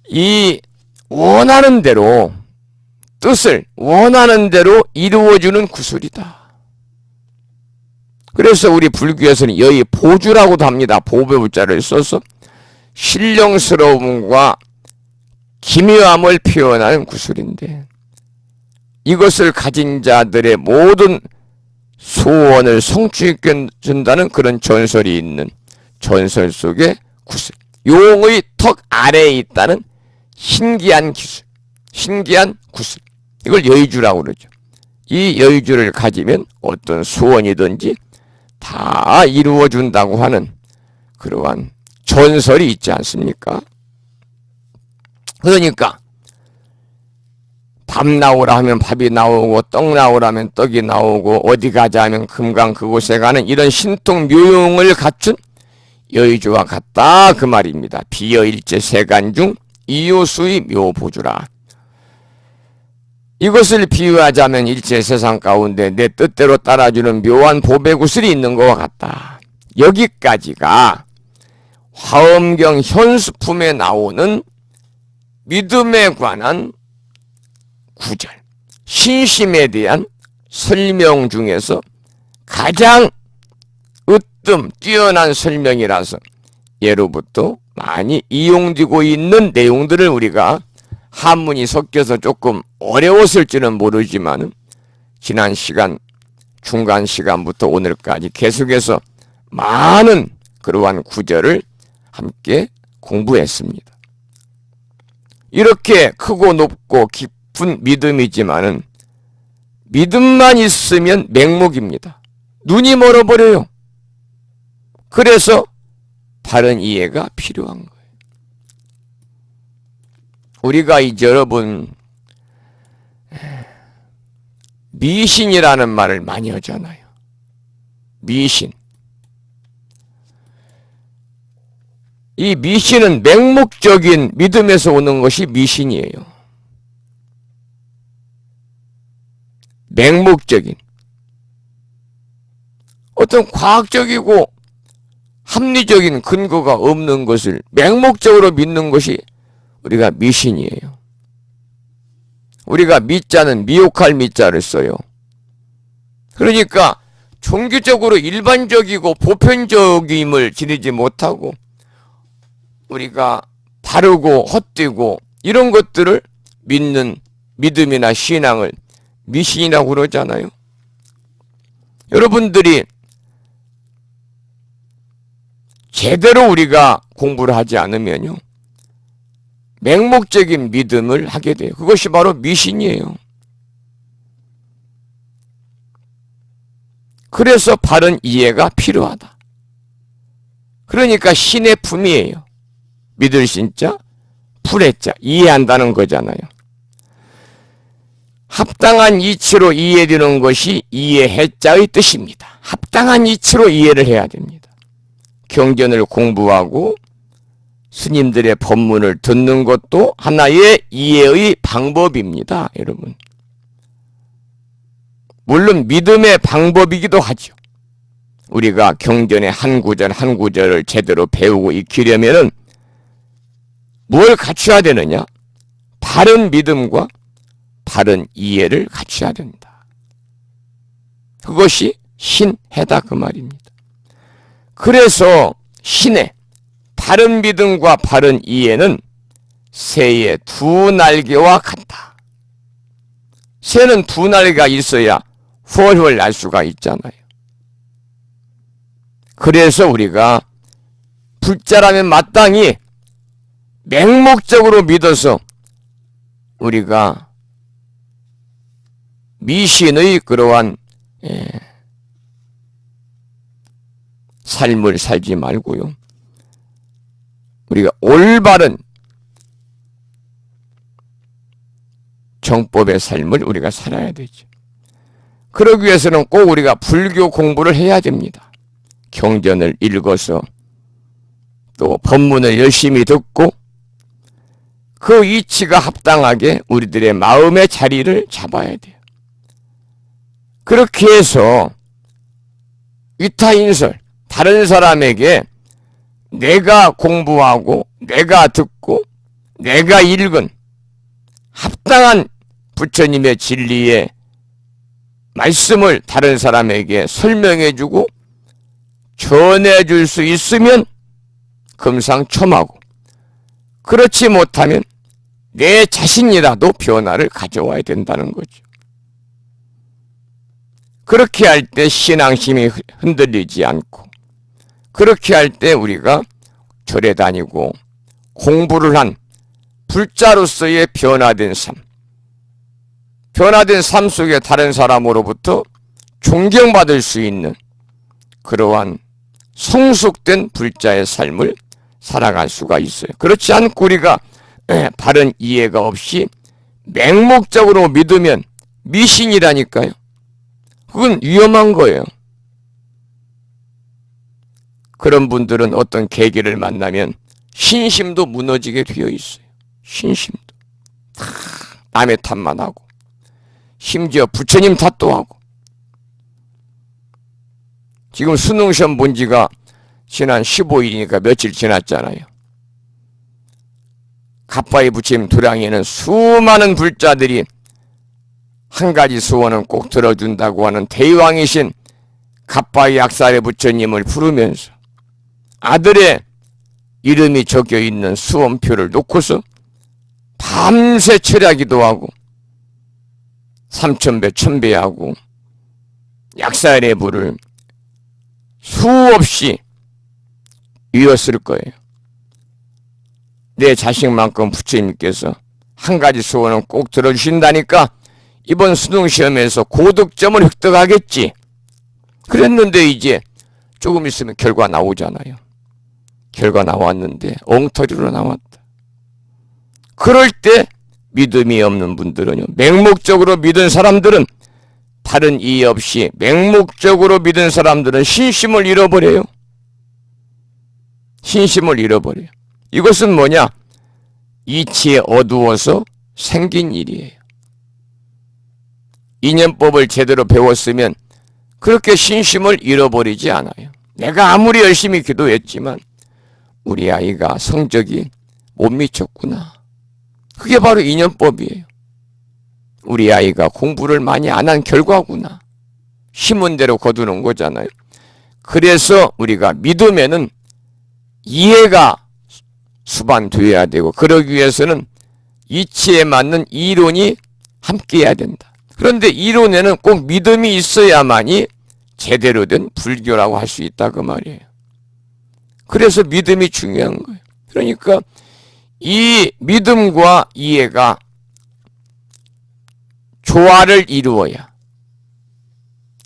이 원하는 대로 뜻을 원하는 대로 이루어주는 구슬이다. 그래서 우리 불교에서는 여의 보주라고도 합니다. 보배부자를 써서 신령스러움과 기묘함을 표현하는 구슬인데 이것을 가진 자들의 모든 소원을 성취해준다는 그런 전설이 있는 전설 속의 구슬. 용의 턱 아래에 있다는 신기한 기술, 신기한 구슬. 이걸 여의주라고 그러죠. 이 여의주를 가지면 어떤 소원이든지 다 이루어준다고 하는 그러한 전설이 있지 않습니까? 그러니까 밥 나오라 하면 밥이 나오고 떡 나오라 하면 떡이 나오고 어디 가자 하면 금강 그곳에 가는 이런 신통 묘용을 갖춘 여의주와 같다 그 말입니다. 비여일체 세간중 이요수의 묘보주라. 이것을 비유하자면 일체 세상 가운데 내 뜻대로 따라주는 묘한 보배구슬이 있는 것과 같다. 여기까지가 화엄경 현수품에 나오는 믿음에 관한 구절, 신심에 대한 설명 중에서 가장 으뜸 뛰어난 설명이라서 예로부터 많이 이용되고 있는 내용들을 우리가 한문이 섞여서 조금 어려웠을지는 모르지만 지난 시간, 중간 시간부터 오늘까지 계속해서 많은 그러한 구절을 함께 공부했습니다. 이렇게 크고 높고 깊은 믿음이지만은 믿음만 있으면 맹목입니다. 눈이 멀어버려요. 그래서 바른 이해가 필요한 거예요. 우리가 이제 여러분 미신이라는 말을 많이 하잖아요. 미신. 이 미신은 맹목적인 믿음에서 오는 것이 미신이에요. 맹목적인 어떤 과학적이고 합리적인 근거가 없는 것을 맹목적으로 믿는 것이 우리가 미신이에요. 우리가 미자는 미혹할 미자를 써요. 그러니까 종교적으로 일반적이고 보편적임을 지니지 못하고 우리가 바르고 헛되고 이런 것들을 믿는 믿음이나 신앙을 미신이라고 그러잖아요. 여러분들이 제대로 우리가 공부를 하지 않으면요, 맹목적인 믿음을 하게 돼요. 그것이 바로 미신이에요. 그래서 바른 이해가 필요하다. 그러니까 신의 품이에요. 믿을 신자, 풀의 자, 이해한다는 거잖아요. 합당한 이치로 이해되는 것이 이해해자의 뜻입니다. 합당한 이치로 이해를 해야 됩니다. 경전을 공부하고 스님들의 법문을 듣는 것도 하나의 이해의 방법입니다, 여러분. 물론 믿음의 방법이기도 하죠. 우리가 경전의 한 구절 한 구절을 제대로 배우고 익히려면은 뭘 갖춰야 되느냐? 바른 믿음과 바른 이해를 갖춰야 된다. 그것이 신해다 그 말입니다. 그래서 신의 바른 믿음과 바른 이해는 새의 두 날개와 같다. 새는 두 날개가 있어야 훨훨 날 수가 있잖아요. 그래서 우리가 불자라면 마땅히 맹목적으로 믿어서 우리가 미신의 그러한 삶을 살지 말고요, 우리가 올바른 정법의 삶을 우리가 살아야 되죠. 그러기 위해서는 꼭 우리가 불교 공부를 해야 됩니다. 경전을 읽어서 또 법문을 열심히 듣고 그 이치가 합당하게 우리들의 마음의 자리를 잡아야 돼요. 그렇게 해서 위타인설, 다른 사람에게 내가 공부하고 내가 듣고 내가 읽은 합당한 부처님의 진리의 말씀을 다른 사람에게 설명해주고 전해줄 수 있으면 금상첨화고, 그렇지 못하면 내 자신이라도 변화를 가져와야 된다는 거죠. 그렇게 할 때 신앙심이 흔들리지 않고, 그렇게 할 때 우리가 절에 다니고 공부를 한 불자로서의 변화된 삶 속에 다른 사람으로부터 존경받을 수 있는 그러한 성숙된 불자의 삶을 살아갈 수가 있어요. 그렇지 않고 우리가 바른 이해가 없이 맹목적으로 믿으면 미신이라니까요. 그건 위험한 거예요. 그런 분들은 어떤 계기를 만나면 신심도 무너지게 되어 있어요. 신심도. 다 남의 탓만 하고, 심지어 부처님 탓도 하고. 지금 수능시험 본 지가 지난 15일이니까 며칠 지났잖아요. 갑바이 부처님 도량에는 수많은 불자들이 한 가지 소원은 꼭 들어준다고 하는 대왕이신 갑바의 약살의 부처님을 부르면서 아들의 이름이 적혀 있는 수험표를 놓고서 밤새 철야기도 하고 삼천배 천배하고 약살의 부를 수없이 이었을 거예요. 내 자식만큼 부처님께서 한 가지 소원은 꼭 들어주신다니까 이번 수능시험에서 고득점을 획득하겠지. 그랬는데 이제 조금 있으면 결과 나오잖아요. 결과 나왔는데 엉터리로 나왔다. 그럴 때 믿음이 없는 분들은요, 맹목적으로 믿은 사람들은, 다른 이해 없이 맹목적으로 믿은 사람들은 신심을 잃어버려요. 신심을 잃어버려요. 이것은 뭐냐? 이치에 어두워서 생긴 일이에요. 인연법을 제대로 배웠으면 그렇게 신심을 잃어버리지 않아요. 내가 아무리 열심히 기도했지만 우리 아이가 성적이 못 미쳤구나. 그게 바로 인연법이에요. 우리 아이가 공부를 많이 안 한 결과구나. 심은 대로 거두는 거잖아요. 그래서 우리가 믿음에는 이해가 수반되어야 되고, 그러기 위해서는 이치에 맞는 이론이 함께해야 된다. 그런데 이론에는 꼭 믿음이 있어야만이 제대로 된 불교라고 할 수 있다 그 말이에요. 그래서 믿음이 중요한 거예요. 그러니까 이 믿음과 이해가 조화를 이루어야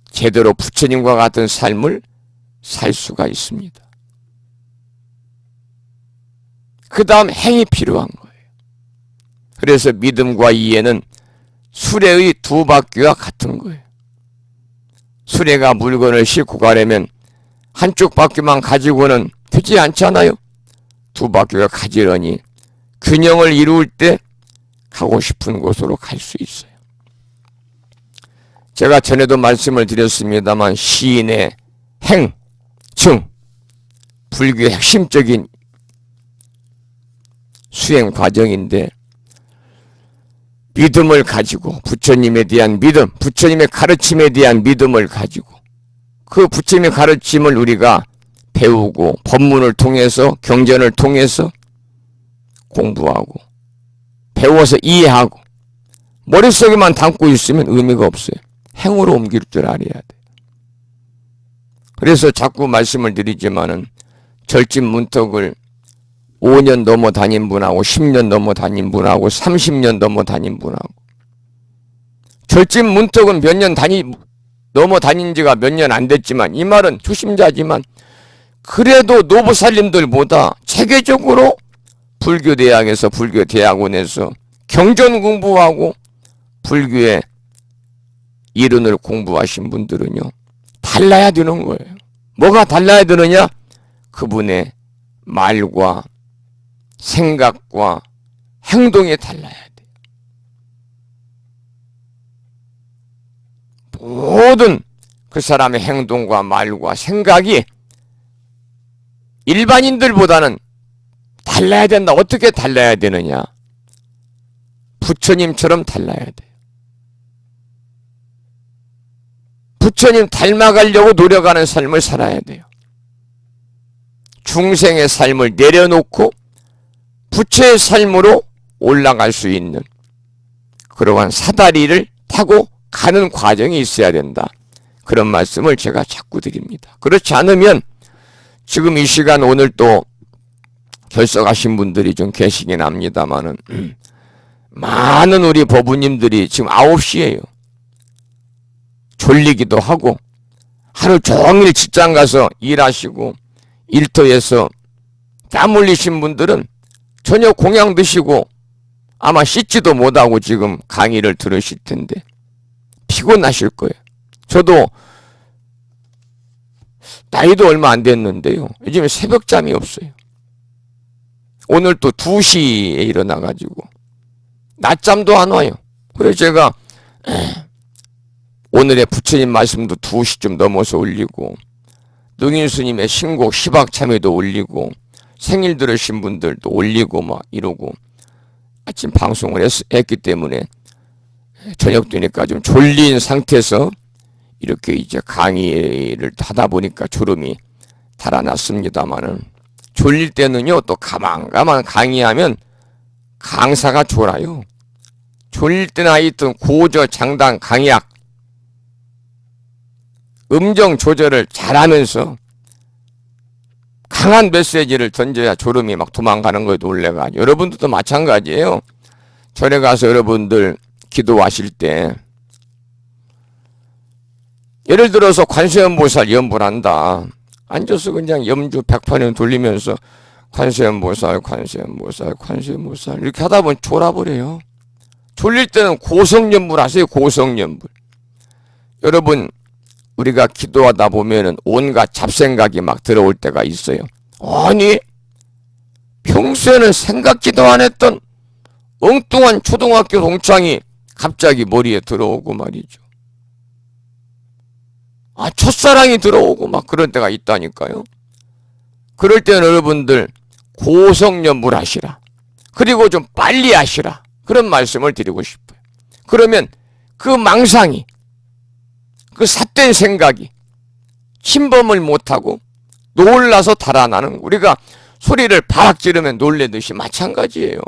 제대로 부처님과 같은 삶을 살 수가 있습니다. 그 다음 행이 필요한 거예요. 그래서 믿음과 이해는 수레의 두 바퀴와 같은 거예요. 수레가 물건을 싣고 가려면 한쪽 바퀴만 가지고는 되지 않잖아요. 두 바퀴가 가지런히 균형을 이룰 때 가고 싶은 곳으로 갈 수 있어요. 제가 전에도 말씀을 드렸습니다만 시인의 행, 증, 불교의 핵심적인 수행 과정인데, 믿음을 가지고 부처님에 대한 믿음, 부처님의 가르침에 대한 믿음을 가지고 그 부처님의 가르침을 우리가 배우고 법문을 통해서 경전을 통해서 공부하고 배워서 이해하고 머릿속에만 담고 있으면 의미가 없어요. 행으로 옮길 줄 알아야 돼. 그래서 자꾸 말씀을 드리지만은 절집문턱을 5년 넘어 다닌 분하고 10년 넘어 다닌 분하고 30년 넘어 다닌 분하고, 절집문턱은 몇 년 넘어 다닌 지가 몇 년 안 됐지만, 이 말은 초심자지만 그래도 노부살님들보다 체계적으로 불교대학에서 불교대학원에서 경전 공부하고 불교의 이론을 공부하신 분들은요, 달라야 되는 거예요. 뭐가 달라야 되느냐? 그분의 말과 생각과 행동이 달라야 돼. 모든 그 사람의 행동과 말과 생각이 일반인들보다는 달라야 된다. 어떻게 달라야 되느냐? 부처님처럼 달라야 돼요. 부처님 닮아가려고 노력하는 삶을 살아야 돼요. 중생의 삶을 내려놓고 부처의 삶으로 올라갈 수 있는 그러한 사다리를 타고 가는 과정이 있어야 된다. 그런 말씀을 제가 자꾸 드립니다. 그렇지 않으면 지금 이 시간 오늘 또 결석하신 분들이 좀 계시긴 합니다만은 많은 우리 법부님들이 지금 9시에요. 졸리기도 하고 하루 종일 직장 가서 일하시고 일터에서 땀 흘리신 분들은 저녁 공양 드시고 아마 씻지도 못하고 지금 강의를 들으실 텐데 피곤하실 거예요. 저도 나이도 얼마 안 됐는데요, 요즘에 새벽잠이 없어요. 오늘 또 2시에 일어나가지고 낮잠도 안 와요. 그래서 제가 오늘의 부처님 말씀도 2시쯤 넘어서 올리고, 능인스님의 신곡 시박참회도 올리고, 생일 들으신 분들도 올리고 막 이러고 아침 방송을 했기 때문에 저녁 되니까 좀 졸린 상태에서 이렇게 이제 강의를 하다 보니까 졸음이 달아났습니다만은, 졸릴 때는요, 또 가만 강의하면 강사가 졸아요. 졸릴 때나 있던 고저 장단 강약, 음정 조절을 잘하면서 강한 메시지를 던져야 졸음이 막 도망가는 거에 놀래가. 여러분들도 마찬가지예요. 절에 가서 여러분들 기도하실 때, 예를 들어서 관세음보살 염불 한다. 앉아서 그냥 염주 100판을 돌리면서 관세음보살, 관세음보살, 관세음보살 이렇게 하다 보면 졸아버려요. 졸릴 때는 고성염불 하세요. 고성염불. 여러분, 우리가 기도하다 보면은 온갖 잡생각이 막 들어올 때가 있어요. 아니, 평소에는 생각지도 안 했던 엉뚱한 초등학교 동창이 갑자기 머리에 들어오고 말이죠. 첫사랑이 들어오고 막 그런 때가 있다니까요. 그럴 때는 여러분들 고성염불 하시라. 그리고 좀 빨리 하시라. 그런 말씀을 드리고 싶어요. 그러면 그 망상이, 그 삿된 생각이 침범을 못하고 놀라서 달아나는, 우리가 소리를 바락 지르면 놀래듯이 마찬가지예요.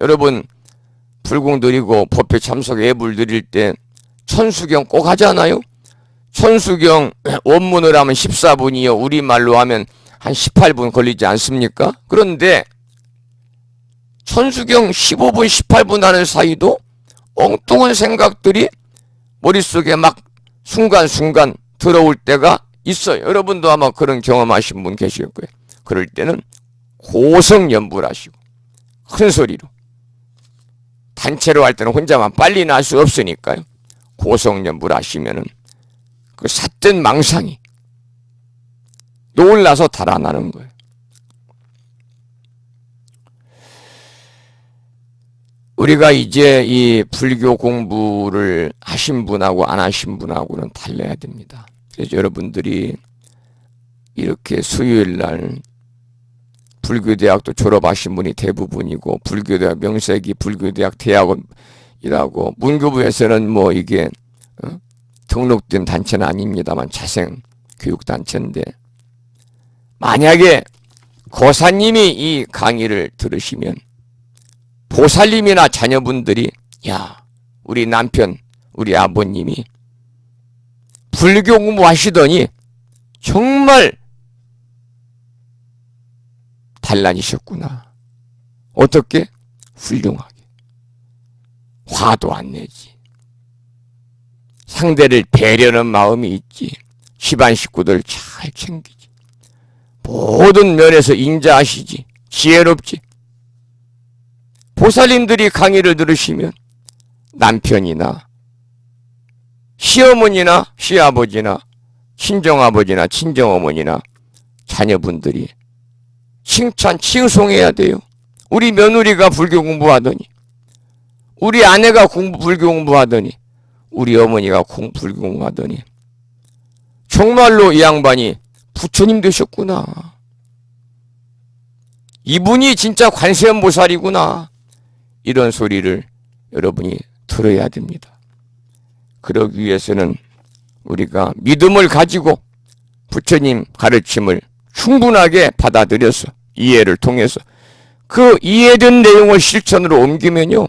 여러분, 불공 드리고 법회 참석 예불 드릴 때 천수경 꼭 하잖아요. 천수경 원문을 하면 14분이요. 우리말로 하면 한 18분 걸리지 않습니까? 그런데 천수경 15분, 18분 하는 사이도 엉뚱한 생각들이 머릿속에 막 순간순간 들어올 때가 있어요. 여러분도 아마 그런 경험하신 분 계실 거예요. 그럴 때는 고성염불하시고 큰 소리로, 단체로 할 때는 혼자만 빨리 날 수 없으니까요. 고성염불하시면은 그 삿된 망상이 놀라서 달아나는 거예요. 우리가 이제 이 불교 공부를 하신 분하고 안 하신 분하고는 달라야 됩니다. 그래서 여러분들이 이렇게 수요일 날 불교대학도 졸업하신 분이 대부분이고, 불교대학 명색이 불교대학 대학원이라고, 문교부에서는 뭐 이게 등록된 단체는 아닙니다만 자생 교육단체인데, 만약에 거사님이 이 강의를 들으시면 보살님이나 자녀분들이, 야, 우리 남편, 우리 아버님이 불교 공부하시더니 정말 단란이셨구나. 어떻게? 훌륭하게. 화도 안 내지. 상대를 배려하는 마음이 있지. 집안 식구들 잘 챙기지. 모든 면에서 인자하시지. 지혜롭지. 보살님들이 강의를 들으시면 남편이나 시어머니나 시아버지나 친정아버지나 친정어머니나 자녀분들이 칭찬, 칭송해야 돼요. 우리 며느리가 불교 공부하더니, 우리 아내가 불교 공부하더니, 우리 어머니가 불교 공부하더니 정말로 이 양반이 부처님 되셨구나. 이분이 진짜 관세음보살이구나. 이런 소리를 여러분이 들어야 됩니다. 그러기 위해서는 우리가 믿음을 가지고 부처님 가르침을 충분하게 받아들여서 이해를 통해서 그 이해된 내용을 실천으로 옮기면요,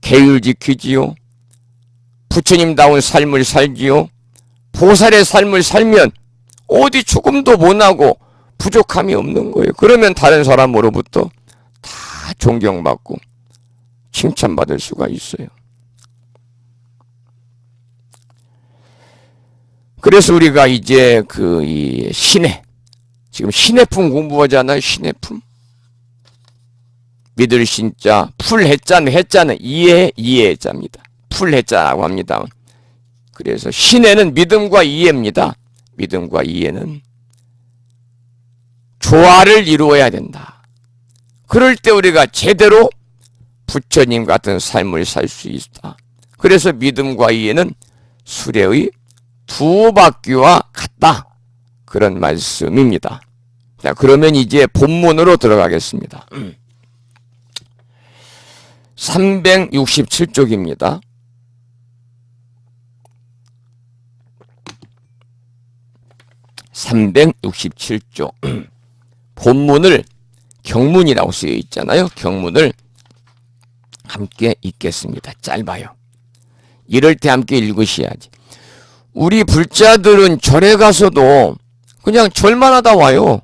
계율 지키지요, 부처님다운 삶을 살지요, 보살의 삶을 살면 어디 조금도 못하고 부족함이 없는 거예요. 그러면 다른 사람으로부터 다 존경받고 칭찬받을 수가 있어요. 그래서 우리가 이제 이 신해, 지금 신해품 공부하잖아요. 신해품. 믿을 신자, 풀해자는, 해자는 이해자입니다. 풀해자라고 합니다. 그래서 신해는 믿음과 이해입니다. 믿음과 이해는 조화를 이루어야 된다. 그럴 때 우리가 제대로 부처님 같은 삶을 살 수 있다. 그래서 믿음과 이해는 수레의 두 바퀴와 같다. 그런 말씀입니다. 자, 그러면 이제 본문으로 들어가겠습니다. 367쪽입니다. 367조 본문을 경문이라고 쓰여 있잖아요. 경문을 함께 읽겠습니다. 짧아요. 이럴 때 함께 읽으셔야지. 우리 불자들은 절에 가서도 그냥 절만 하다 와요.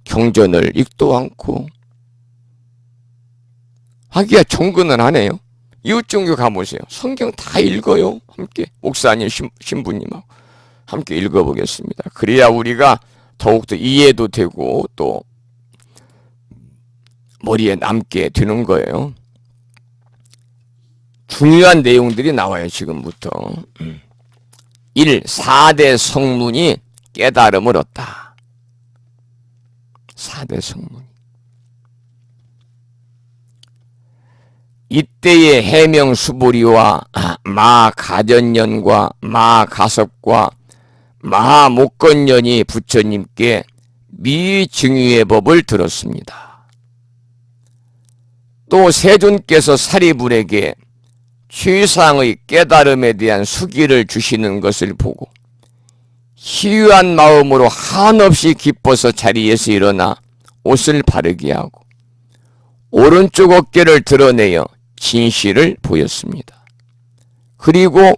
경전을 읽도 않고. 하기야 정근은 하네요. 이웃종교 가보세요. 성경 다 읽어요. 함께 목사님 신부님하고 함께 읽어보겠습니다. 그래야 우리가 더욱더 이해도 되고 또 머리에 남게 되는 거예요. 중요한 내용들이 나와요. 지금부터. 1. 4대 성문이 깨달음을 얻다. 4대 성문. 이때의 해명수보리와 마가전년과 마가섭과 마목건년이 부처님께 미증유의 법을 들었습니다. 또 세존께서 사리불에게 취상의 깨달음에 대한 수기를 주시는 것을 보고 희유한 마음으로 한없이 기뻐서 자리에서 일어나 옷을 바르게 하고 오른쪽 어깨를 드러내어 진실을 보였습니다. 그리고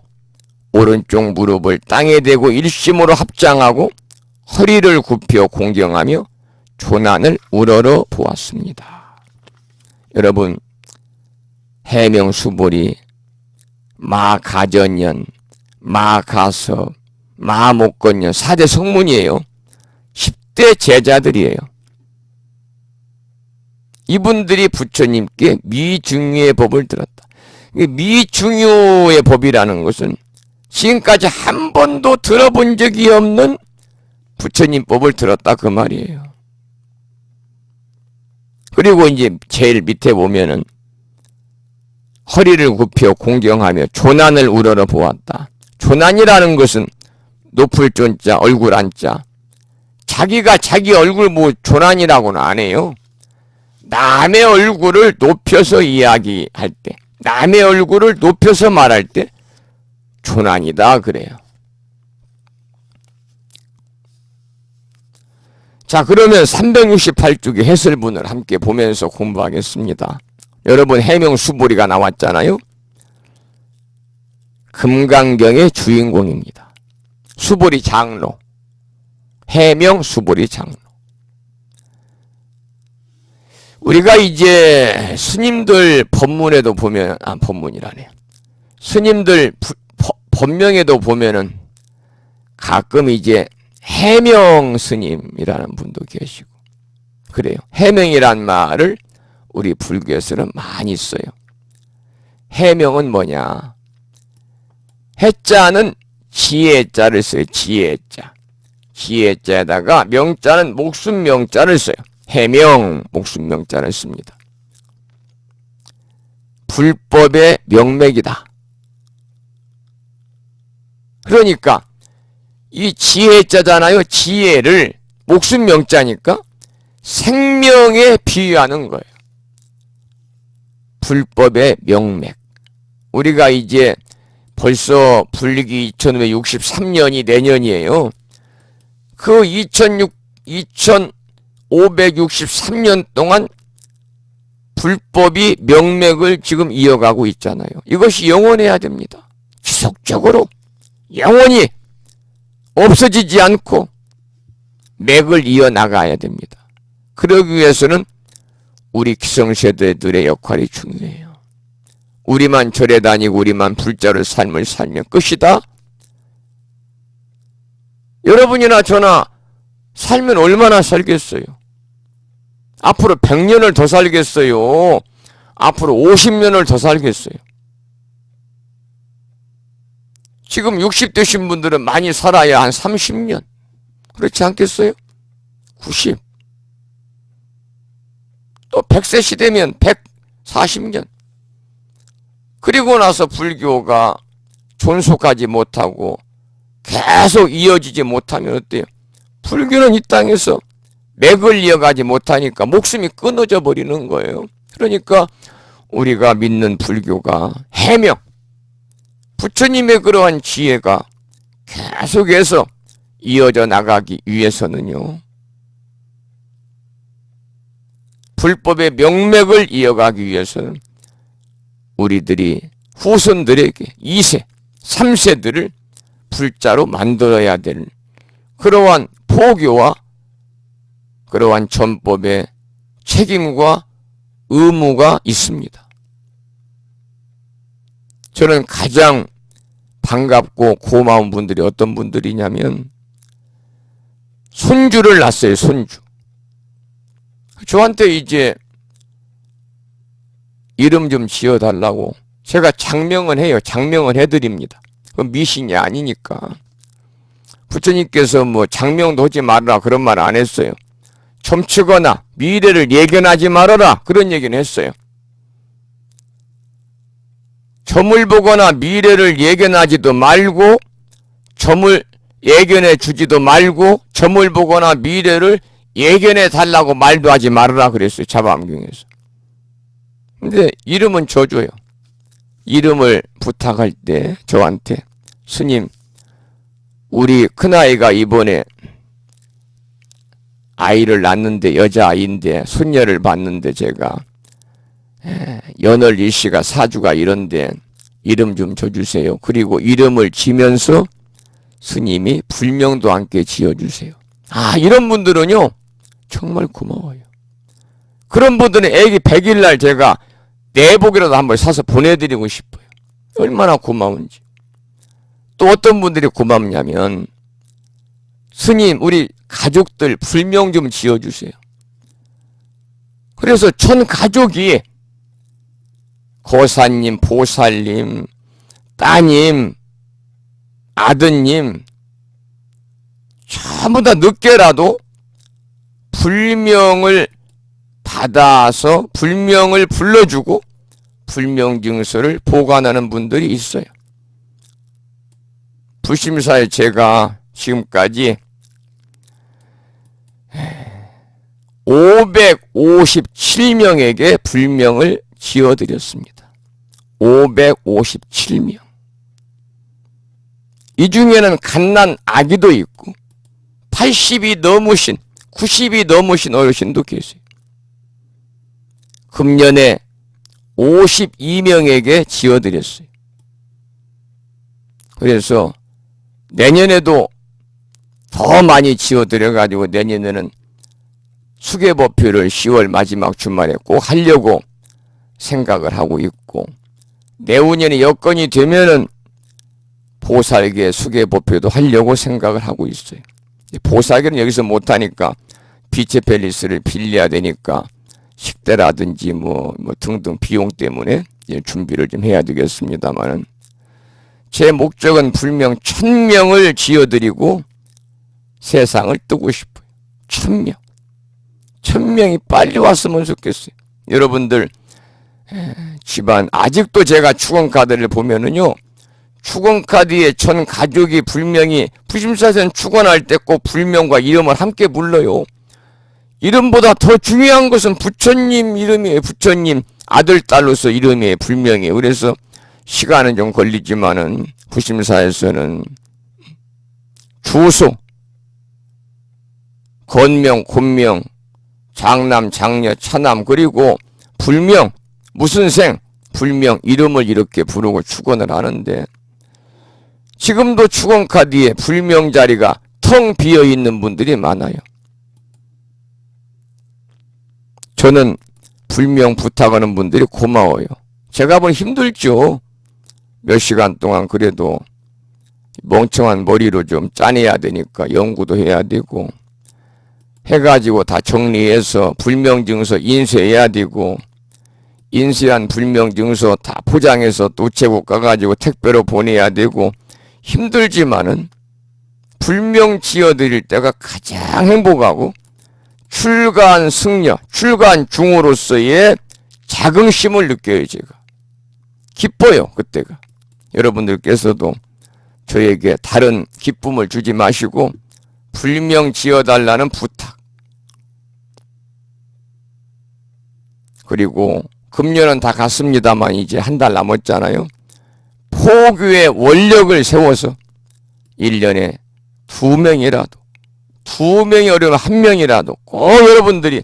오른쪽 무릎을 땅에 대고 일심으로 합장하고 허리를 굽혀 공경하며 조난을 우러러 보았습니다. 여러분, 해명수보리, 마가전년, 마가섭, 마목건년 4대 성문이에요. 10대 제자들이에요. 이분들이 부처님께 미증유의 법을 들었다. 미증유의 법이라는 것은 지금까지 한 번도 들어본 적이 없는 부처님 법을 들었다 그 말이에요. 그리고 이제 제일 밑에 보면은 허리를 굽혀 공경하며 조난을 우러러 보았다. 조난이라는 것은 높을 존자, 얼굴 한자. 자기가 자기 얼굴 뭐 조난이라고는 안 해요. 남의 얼굴을 높여서 이야기할 때, 남의 얼굴을 높여서 말할 때 조난이다 그래요. 자, 그러면 368쪽의 해설문을 함께 보면서 공부하겠습니다. 여러분, 해명수보리가 나왔잖아요. 금강경의 주인공입니다. 수보리 장로, 해명수보리 장로. 우리가 이제 스님들 법문에도 보면, 법문이라네요. 스님들 법명에도 보면은 가끔 이제 해명 스님이라는 분도 계시고 그래요. 해명이란 말을 우리 불교에서는 많이 써요. 해명은 뭐냐? 해자는 지혜자를 써요. 지혜자. 지혜자에다가 명자는 목숨 명자를 써요. 해명 목숨 명자를 씁니다. 불법의 명맥이다. 그러니까 이 지혜자잖아요. 지혜를 목숨 명자니까 생명에 비유하는 거예요. 불법의 명맥. 우리가 이제 벌써 불리기 2563년이 내년이에요. 그 2563년 동안 불법이 명맥을 지금 이어가고 있잖아요. 이것이 영원해야 됩니다. 지속적으로 영원히 없어지지 않고 맥을 이어나가야 됩니다. 그러기 위해서는 우리 기성세대들의 역할이 중요해요. 우리만 절에 다니고 우리만 불자를 삶을 살면 끝이다. 여러분이나 저나 살면 얼마나 살겠어요? 앞으로 100년을 더 살겠어요? 앞으로 50년을 더 살겠어요? 지금 60되신 분들은 많이 살아야 한 30년. 그렇지 않겠어요? 90. 또 100세 시대면 140년. 그리고 나서 불교가 존속하지 못하고 계속 이어지지 못하면 어때요? 불교는 이 땅에서 맥을 이어가지 못하니까 목숨이 끊어져 버리는 거예요. 그러니까 우리가 믿는 불교가 해명, 부처님의 그러한 지혜가 계속해서 이어져 나가기 위해서는요, 불법의 명맥을 이어가기 위해서는 우리들이 후손들에게 2세, 3세들을 불자로 만들어야 될 그러한 포교와 그러한 전법의 책임과 의무가 있습니다. 저는 가장 반갑고 고마운 분들이 어떤 분들이냐면 손주를 낳았어요. 손주. 저한테 이제 이름 좀 지어달라고 제가 장명은 해요. 장명은 해드립니다. 그건 미신이 아니니까. 부처님께서 뭐 장명도 하지 말아라 그런 말 안 했어요. 점치거나 미래를 예견하지 말아라 그런 얘기는 했어요. 점을 보거나 미래를 예견하지도 말고 점을 예견해 주지도 말고 점을 보거나 미래를 예견해 달라고 말도 하지 말아라 그랬어요. 자바암경에서. 근데 이름은 줘줘요. 이름을 부탁할 때 저한테 스님, 우리 큰아이가 이번에 아이를 낳는데 여자아이인데 손녀를 봤는데 제가 연월 일시가 사주가 이런데 이름 좀 줘주세요. 그리고 이름을 지면서 스님이 불명도 함께 지어주세요. 아, 이런 분들은요 정말 고마워요. 그런 분들은 애기 100일날 제가 내복이라도 한번 사서 보내드리고 싶어요. 얼마나 고마운지. 또 어떤 분들이 고맙냐면 스님, 우리 가족들 불명 좀 지어주세요. 그래서 전 가족이 거사님, 보살님, 따님, 아드님 전부 다 늦게라도 불명을 받아서 불명을 불러주고 불명증서를 보관하는 분들이 있어요. 부심사에 제가 지금까지 557명에게 불명을 지어드렸습니다. 557명. 이 중에는 갓난 아기도 있고 80이 넘으신 90이 넘으신 어르신도 계세요. 금년에 52명에게 지어드렸어요. 그래서 내년에도 더 많이 지어드려가지고 내년에는 수계법표를 10월 마지막 주말에 꼭 하려고 생각을 하고 있고, 내후년에 여건이 되면은 보살계 수계법표도 하려고 생각을 하고 있어요. 보살계는 여기서 못하니까 비체 팰리스를 빌려야 되니까 식대라든지 뭐 등등 비용 때문에 준비를 좀 해야 되겠습니다만은, 제 목적은 불명 1000명을 지어드리고 세상을 뜨고 싶어요. 1000명. 1000명이 빨리 왔으면 좋겠어요. 여러분들 집안 아직도 제가 축원카드를 보면은요, 축원카드에 전 가족이 불명이 부심사선 축원할 때 꼭 불명과 이름을 함께 불러요. 이름보다 더 중요한 것은 부처님 이름이에요. 부처님 아들 딸로서 이름이에요. 불명이에요. 그래서 시간은 좀 걸리지만은 부심사에서는 주소, 건명, 곤명, 장남, 장녀, 차남, 그리고 불명, 무슨 생, 불명 이름을 이렇게 부르고 축원을 하는데, 지금도 축원카드에 불명 자리가 텅 비어있는 분들이 많아요. 저는 불명 부탁하는 분들이 고마워요. 제가 보면 힘들죠. 몇 시간 동안 그래도 멍청한 머리로 좀 짜내야 되니까 연구도 해야 되고 해가지고 다 정리해서 불명증서 인쇄해야 되고, 인쇄한 불명증서 다 포장해서 또 우체국 가가지고 택배로 보내야 되고 힘들지만은 불명 지어드릴 때가 가장 행복하고 출가한 승려, 출가한 중으로서의 자긍심을 느껴요. 제가 기뻐요. 그때가. 여러분들께서도 저에게 다른 기쁨을 주지 마시고 불명 지어달라는 부탁, 그리고 금년은 다 갔습니다만 이제 한 달 남았잖아요. 포교의 원력을 세워서 1년에 두 명이 어려우면 한 명이라도 꼭 여러분들이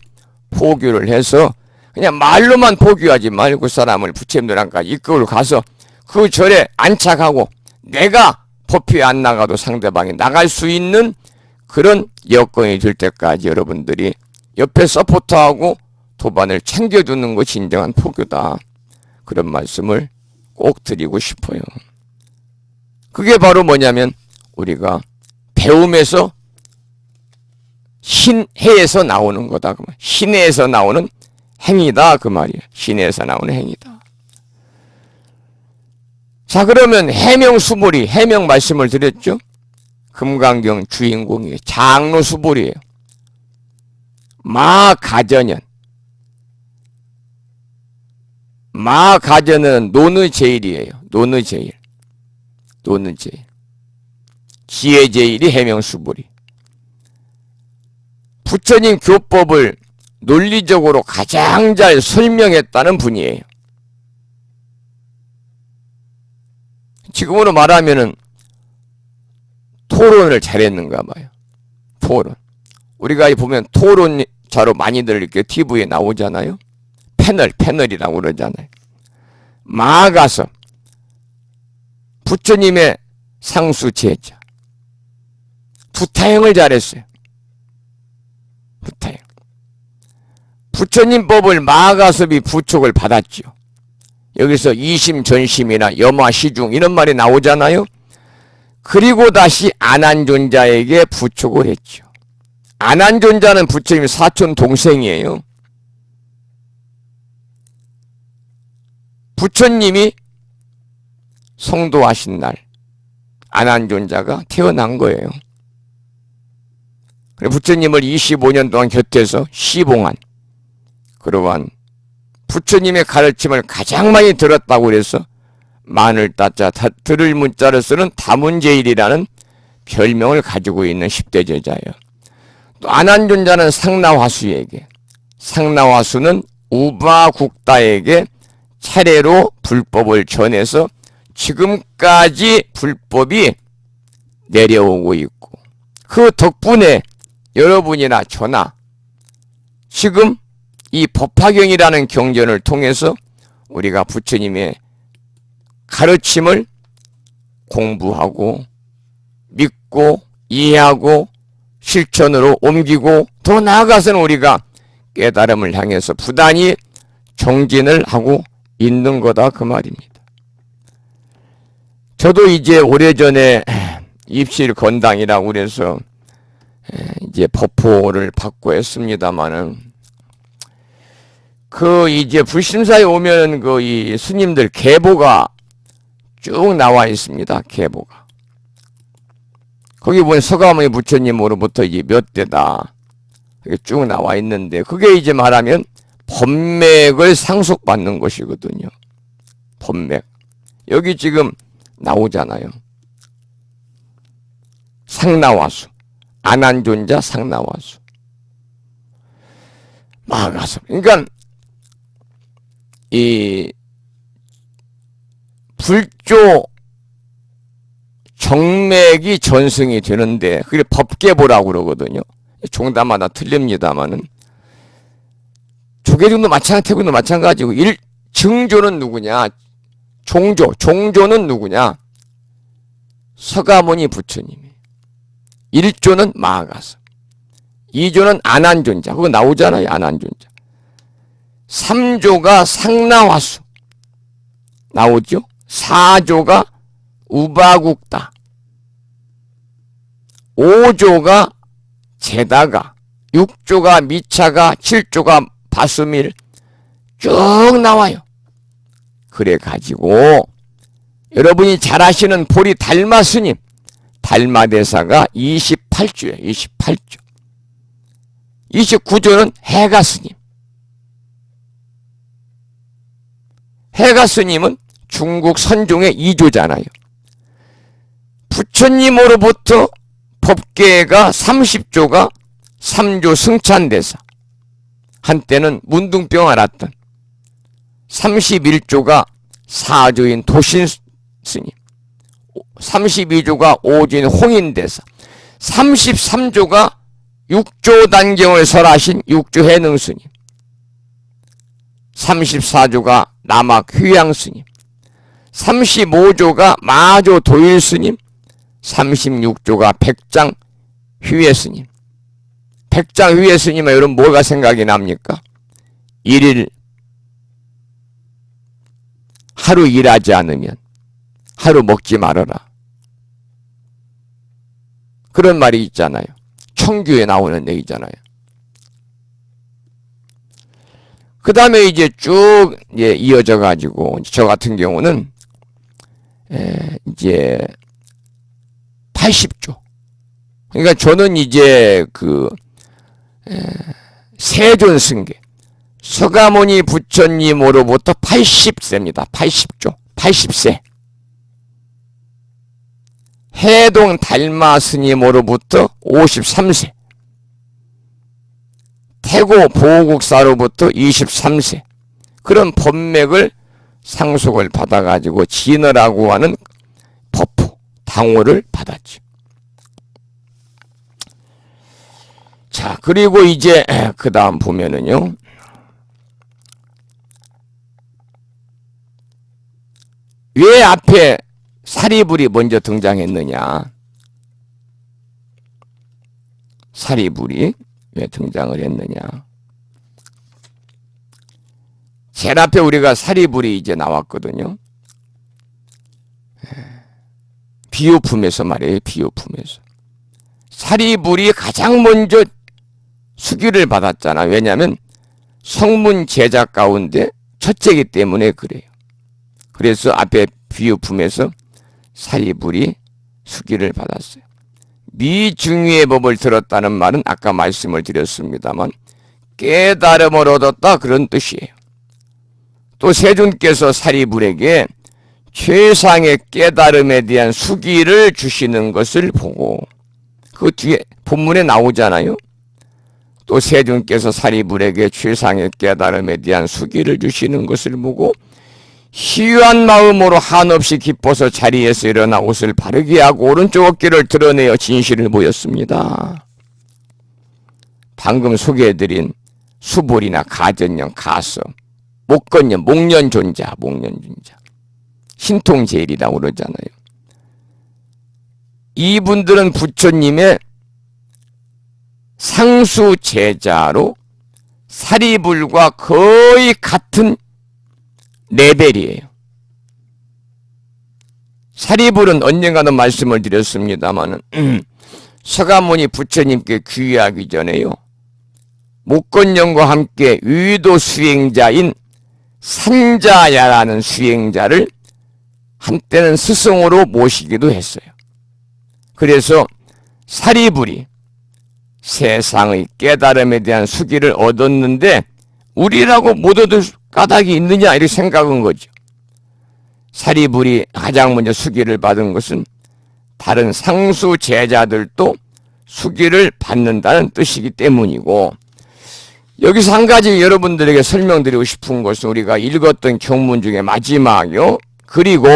포교를 해서 그냥 말로만 포교하지 말고 그 사람을 부처님들한테 이끌고 가서 그 절에 안착하고 내가 법회에 안 나가도 상대방이 나갈 수 있는 그런 여건이 될 때까지 여러분들이 옆에 서포터하고 도반을 챙겨두는 것이 진정한 포교다. 그런 말씀을 꼭 드리고 싶어요. 그게 바로 뭐냐면 우리가 배움에서 신해에서 나오는 거다. 신해에서 나오는 행위다. 그 말이에요. 신해에서 나오는 행위다. 자, 그러면 해명수불이 해명 말씀을 드렸죠. 금강경 주인공이 장로수불이에요. 마가전은 노느제일이에요. 노느제일. 지혜제일이 해명수불이. 부처님 교법을 논리적으로 가장 잘 설명했다는 분이에요. 지금으로 말하면은 토론을 잘했는가 봐요. 토론. 우리가 보면 토론자로 많이들 이렇게 TV에 나오잖아요. 패널이라고 그러잖아요. 마가서 부처님의 상수 제자. 부타행을 잘했어요. 부타행. 부처님 법을 마가섭이 부촉을 받았죠. 여기서 이심 전심이나 염화 시중 이런 말이 나오잖아요. 그리고 다시 안한존자에게 부촉을 했죠. 안한존자는 부처님 사촌 동생이에요. 부처님이 성도하신 날 안한존자가 태어난 거예요. 부처님을 25년 동안 곁에서 시봉한 그러한 부처님의 가르침을 가장 많이 들었다고 그래서 만을 따자 들을 문자를 쓰는 다문제일이라는 별명을 가지고 있는 10대 제자예요. 또 안한존자는 상나화수는 우바국다에게 차례로 불법을 전해서 지금까지 불법이 내려오고 있고 그 덕분에 여러분이나 저나 지금 이 법화경이라는 경전을 통해서 우리가 부처님의 가르침을 공부하고 믿고 이해하고 실천으로 옮기고 더 나아가서는 우리가 깨달음을 향해서 부단히 정진을 하고 있는 거다 그 말입니다. 저도 이제 오래전에 입실 건당이라고 그래서 이제 법호를 받고 했습니다마는 그 이제 불심사에 오면 그 이 스님들 계보가 쭉 나와 있습니다. 계보가. 거기 보면 서가모니 부처님으로부터 이제 몇 대다 쭉 나와 있는데 그게 이제 말하면 법맥을 상속받는 것이거든요. 법맥. 여기 지금 나오잖아요. 상나와수. 안한존자 상나와수. 마가섭. 그러니까 이 불조 정맥이 전승이 되는데 그게 법계보라고 그러거든요. 종단마다 틀립니다만은 조계종도 마찬가지, 태국도 마찬가지고 증조는 누구냐? 종조는 누구냐? 서가모니 부처님이. 1조는 마가섭. 2조는 안한존자. 그거 나오잖아요. 안한존자. 3조가 상나화수. 나오죠? 4조가 우바국다. 5조가 제다가. 6조가 미차가. 7조가 바수밀. 쭉 나와요. 그래 가지고 여러분이 잘 아시는 보리 달마 스님. 달마대사가 28조예요. 28조. 29조는 해가 스님. 해가 스님은 중국 선종의 2조잖아요. 부처님으로부터 법계가 30조가 3조 승찬대사. 한때는 문둥병 앓았던 31조가 4조인 도신 스님. 32조가 5조인 홍인대사. 33조가 육조 단경을 설하신 육조해능스님, 34조가 남학 휴양스님, 35조가 마조 도일스님, 36조가 백장 휴예스님. 백장 휴예스님은 여러분 뭐가 생각이 납니까? 일일 하루 일하지 않으면 하루 먹지 말아라, 그런 말이 있잖아요. 청규에 나오는 얘기잖아요. 그 다음에 이제 쭉 이어져 가지고 저 같은 경우는 이제 80조. 그러니까 저는 이제 세존승계 서가모니 부처님으로부터 80세입니다. 80조, 80세. 해동 달마 스님으로부터 53세. 태고 보국사로부터 23세. 그런 법맥을 상속을 받아가지고 진어라고 하는 법포, 당호를 받았죠. 자, 그리고 이제 그 다음 보면은요, 왜 앞에 사리불이 먼저 등장했느냐? 사리불이 왜 등장을 했느냐? 제일 앞에 우리가 사리불이 이제 나왔거든요. 비유품에서 말이에요. 비유품에서. 사리불이 가장 먼저 수기를 받았잖아. 왜냐하면 성문 제자 가운데 첫째이기 때문에 그래요. 그래서 앞에 비유품에서 사리불이 수기를 받았어요. 미중유의 법을 들었다는 말은 아까 말씀을 드렸습니다만 깨달음을 얻었다, 그런 뜻이에요. 또 세존께서 사리불에게 최상의 깨달음에 대한 수기를 주시는 것을 보고, 그 뒤에 본문에 나오잖아요. 또 세존께서 사리불에게 최상의 깨달음에 대한 수기를 주시는 것을 보고 희유한 마음으로 한없이 기뻐서 자리에서 일어나 옷을 바르게 하고 오른쪽 어깨를 드러내어 진실을 보였습니다. 방금 소개해드린 수불이나 가전령, 가서, 목건년, 목련존자, 목련존자, 신통제일이라고 그러잖아요. 이분들은 부처님의 상수 제자로 사리불과 거의 같은 레벨이에요. 사리불은 언젠가는 말씀을 드렸습니다만 서가모니 부처님께 귀의하기 전에요, 목건령과 함께 위도 수행자인 산자야라는 수행자를 한때는 스승으로 모시기도 했어요. 그래서 사리불이 세상의 깨달음에 대한 수기를 얻었는데 우리라고 못 얻을 까닭이 있느냐, 이렇게 생각한 거죠. 사리불이 가장 먼저 수기를 받은 것은 다른 상수 제자들도 수기를 받는다는 뜻이기 때문이고, 여기서 한 가지 여러분들에게 설명드리고 싶은 것은 우리가 읽었던 경문 중에 마지막이요, 그리고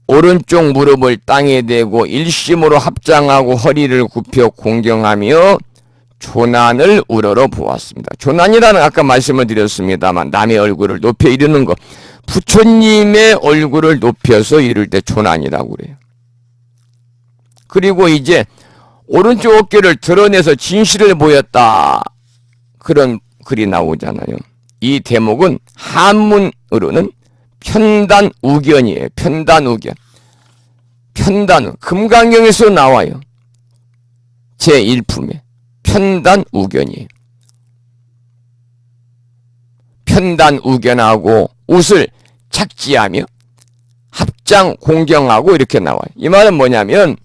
오른쪽 무릎을 땅에 대고 일심으로 합장하고 허리를 굽혀 공경하며 조난을 우러러 보았습니다. 조난이라는 아까 말씀을 드렸습니다만 남의 얼굴을 높여 이르는 것, 부처님의 얼굴을 높여서 이룰 때 조난이라고 그래요. 그리고 이제 오른쪽 어깨를 드러내서 진실을 보였다, 그런 글이 나오잖아요. 이 대목은 한문으로는 편단우견이에요. 편단우견. 편단우, 금강경에서 나와요. 제1품에 편단우견이에요. 편단우견하고 웃을 착지하며 합장 공경하고 이렇게 나와요. 이 말은 뭐냐면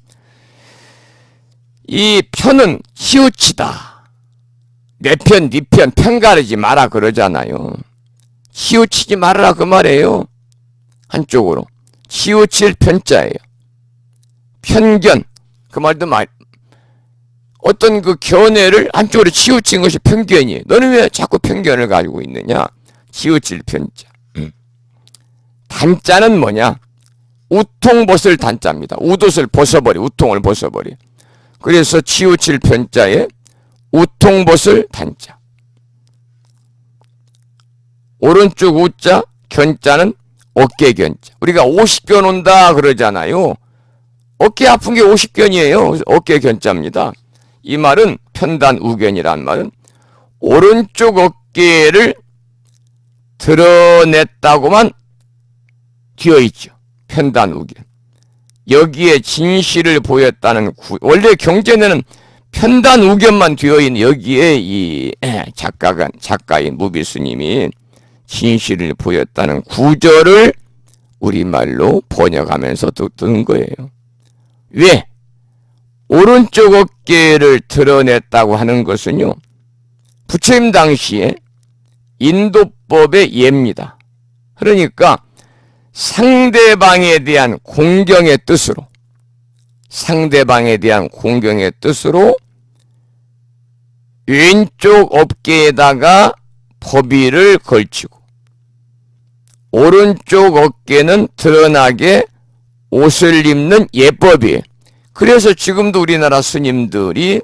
이 편은 치우치다, 내 편, 네 편, 편가르지 마라 그러잖아요. 치우치지 말아라 그 말이에요. 한쪽으로 치우칠 편자예요. 편견, 그 말도 어떤 그 견해를 한쪽으로 치우친 것이 편견이에요. 너는 왜 자꾸 편견을 가지고 있느냐? 치우칠 편자. 단자는 뭐냐? 우통벗을 단자입니다. 웃옷을 벗어버리, 우통을 벗어버리. 그래서 치우칠 편자에 우통벗을 단자. 오른쪽 우자, 견자는 어깨 견자. 우리가 50견 온다 그러잖아요. 어깨 아픈 게 50견이에요. 어깨 견자입니다. 이 말은 편단 우견이란 말은 오른쪽 어깨를 드러냈다고만 되어 있죠. 편단 우견. 여기에 진실을 보였다는 원래 경전에는 편단 우견만 되어 있는 여기에 이 작가인 무비스님이 진실을 보였다는 구절을 우리말로 번역하면서 듣는 거예요. 왜? 오른쪽 어깨를 드러냈다고 하는 것은요, 부처님 당시에 인도법의 예입니다. 그러니까 상대방에 대한 공경의 뜻으로 왼쪽 어깨에다가 법의를 걸치고 오른쪽 어깨는 드러나게 옷을 입는 예법이에요. 그래서 지금도 우리나라 스님들이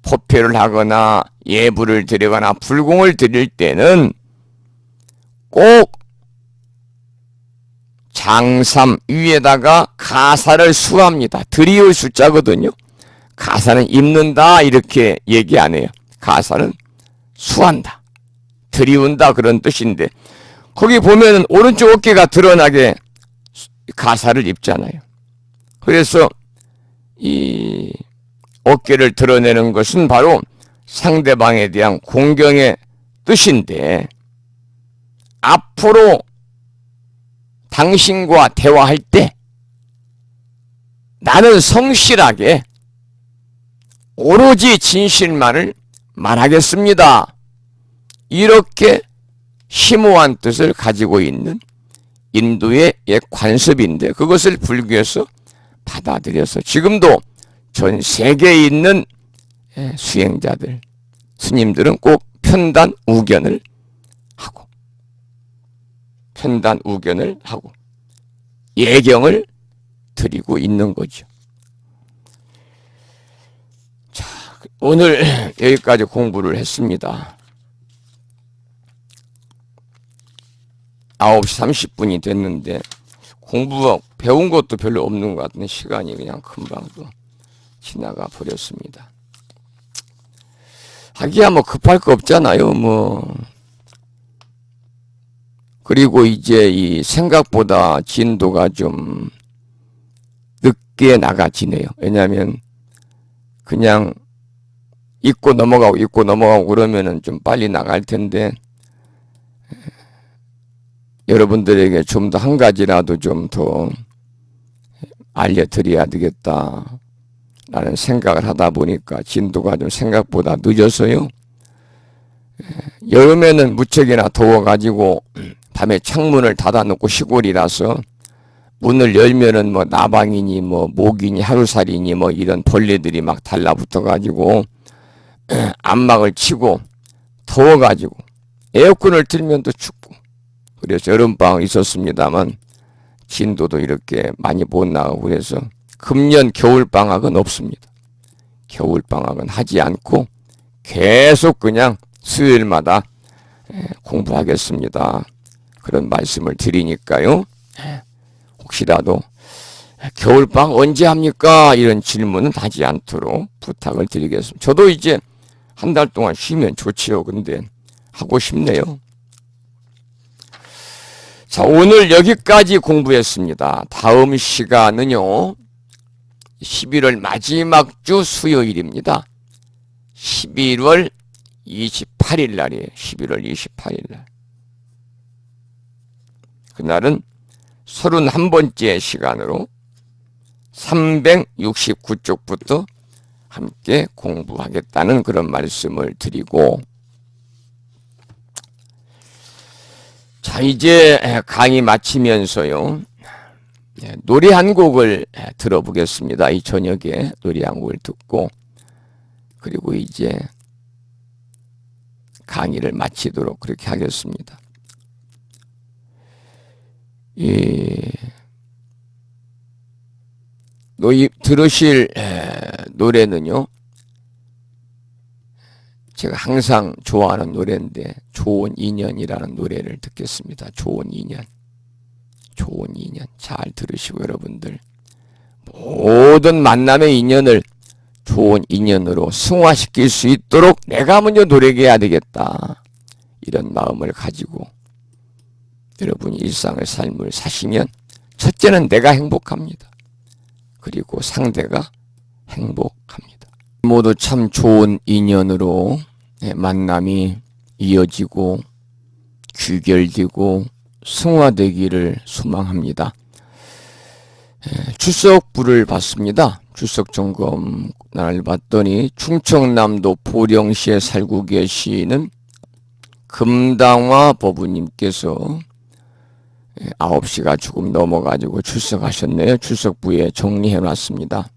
법회를 하거나 예불을 드리거나 불공을 드릴 때는 꼭 장삼 위에다가 가사를 수합니다. 드리의 숫자거든요. 가사는 입는다 이렇게 얘기 안 해요. 가사는 수한다, 드리운다 그런 뜻인데 거기 보면은 오른쪽 어깨가 드러나게 가사를 입잖아요. 그래서 이 어깨를 드러내는 것은 바로 상대방에 대한 공경의 뜻인데 앞으로 당신과 대화할 때 나는 성실하게 오로지 진실만을 말하겠습니다. 이렇게 심오한 뜻을 가지고 있는 인도의 옛 관습인데 그것을 불교에서 받아들여서 지금도 전 세계에 있는 수행자들, 스님들은 꼭 편단 우견을 하고 예경을 드리고 있는 거죠. 자, 오늘 여기까지 공부를 했습니다. 9시 30분이 됐는데 배운 것도 별로 없는 것 같은 시간이 그냥 금방 또 지나가 버렸습니다. 하기야 뭐 급할 거 없잖아요. 그리고 이제 이 생각보다 진도가 좀 늦게 나가지네요. 왜냐하면 그냥 잊고 넘어가고 그러면은 좀 빨리 나갈 텐데 여러분들에게 좀 더 한 가지라도 좀 더 알려드려야 되겠다 라는 생각을 하다 보니까 진도가 좀 생각보다 늦어서요. 여름에는 무척이나 더워가지고 밤에 창문을 닫아놓고 시골이라서 문을 열면은 뭐 나방이니 뭐 모기니 하루살이니 뭐 이런 벌레들이 막 달라붙어가지고 안막을 치고 더워가지고 에어컨을 틀면 또 춥고 그래서 여름방학 있었습니다만 진도도 이렇게 많이 못 나가고 그래서 금년 겨울방학은 없습니다. 겨울방학은 하지 않고 계속 그냥 수요일마다 공부하겠습니다. 그런 말씀을 드리니까요. 혹시라도 겨울방학 언제 합니까? 이런 질문은 하지 않도록 부탁을 드리겠습니다. 저도 이제 한 달 동안 쉬면 좋지요. 근데 하고 싶네요. 자, 오늘 여기까지 공부했습니다. 다음 시간은요. 11월 마지막 주 수요일입니다. 11월 28일 날이에요. 11월 28일 날. 그날은 31번째 시간으로 369쪽부터 함께 공부하겠다는 그런 말씀을 드리고 자, 이제 강의 마치면서요. 노래 한 곡을 들어보겠습니다. 이 저녁에 노래 한 곡을 듣고 그리고 이제 강의를 마치도록 그렇게 하겠습니다. 들으실 노래는요, 제가 항상 좋아하는 노래인데 좋은 인연이라는 노래를 듣겠습니다. 좋은 인연. 좋은 인연. 잘 들으시고 여러분들 모든 만남의 인연을 좋은 인연으로 승화시킬 수 있도록 내가 먼저 노력해야 되겠다. 이런 마음을 가지고 여러분이 일상의 삶을 사시면 첫째는 내가 행복합니다. 그리고 상대가 행복합니다. 모두 참 좋은 인연으로 만남이 이어지고 귀결되고 승화되기를 소망합니다. 출석부를 봤습니다. 출석 점검 날 봤더니 충청남도 보령시에 살고 계시는 금당화 법우님께서 9시가 조금 넘어가지고 출석하셨네요. 출석부에 정리해놨습니다.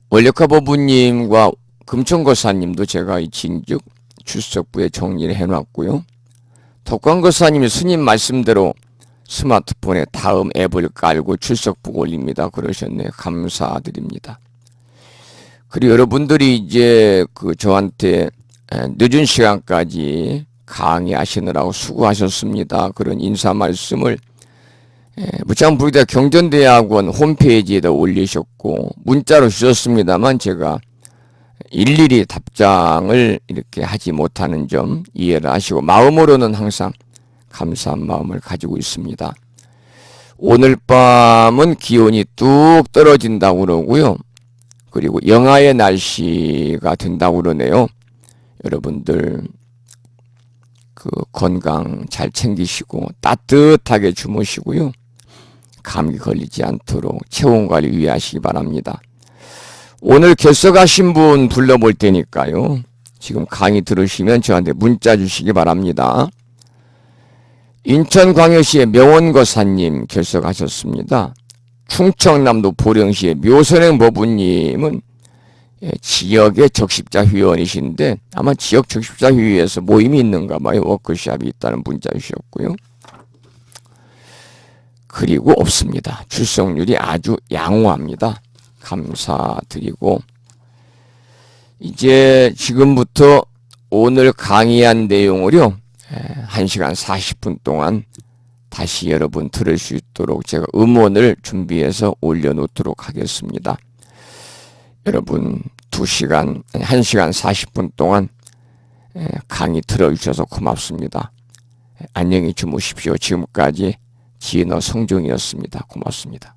원력화 법우님과 금천거사님도 제가 이 진즉 출석부에 정리를 해놨고요. 덕광거사님이 스님 말씀대로 스마트폰에 다음 앱을 깔고 출석부 올립니다. 그러셨네요. 감사드립니다. 그리고 여러분들이 이제 저한테 늦은 시간까지 강의하시느라고 수고하셨습니다. 그런 인사 말씀을 무창부의대 경전대학원 홈페이지에다 올리셨고 문자로 주셨습니다만 제가 일일이 답장을 이렇게 하지 못하는 점 이해를 하시고 마음으로는 항상 감사한 마음을 가지고 있습니다. 오늘 밤은 기온이 뚝 떨어진다고 그러고요. 그리고 영하의 날씨가 된다고 그러네요. 여러분들 건강 잘 챙기시고 따뜻하게 주무시고요. 감기 걸리지 않도록 체온 관리 유의하시기 바랍니다. 오늘 결석하신 분 불러볼 테니까요. 지금 강의 들으시면 저한테 문자 주시기 바랍니다. 인천광역시의 명원거사님 결석하셨습니다. 충청남도 보령시의 묘선행 법우님은 지역의 적십자회원이신데 아마 지역 적십자회의에서 모임이 있는가 봐요. 워크숍이 있다는 문자 주셨고요. 그리고 없습니다. 출석률이 아주 양호합니다. 감사드리고 이제 지금부터 오늘 강의한 내용을요 1시간 40분 동안 다시 여러분 들을 수 있도록 제가 음원을 준비해서 올려놓도록 하겠습니다. 여러분 1시간 40분 동안 강의 들어주셔서 고맙습니다. 안녕히 주무십시오. 지금까지 지은어 성종이었습니다. 고맙습니다.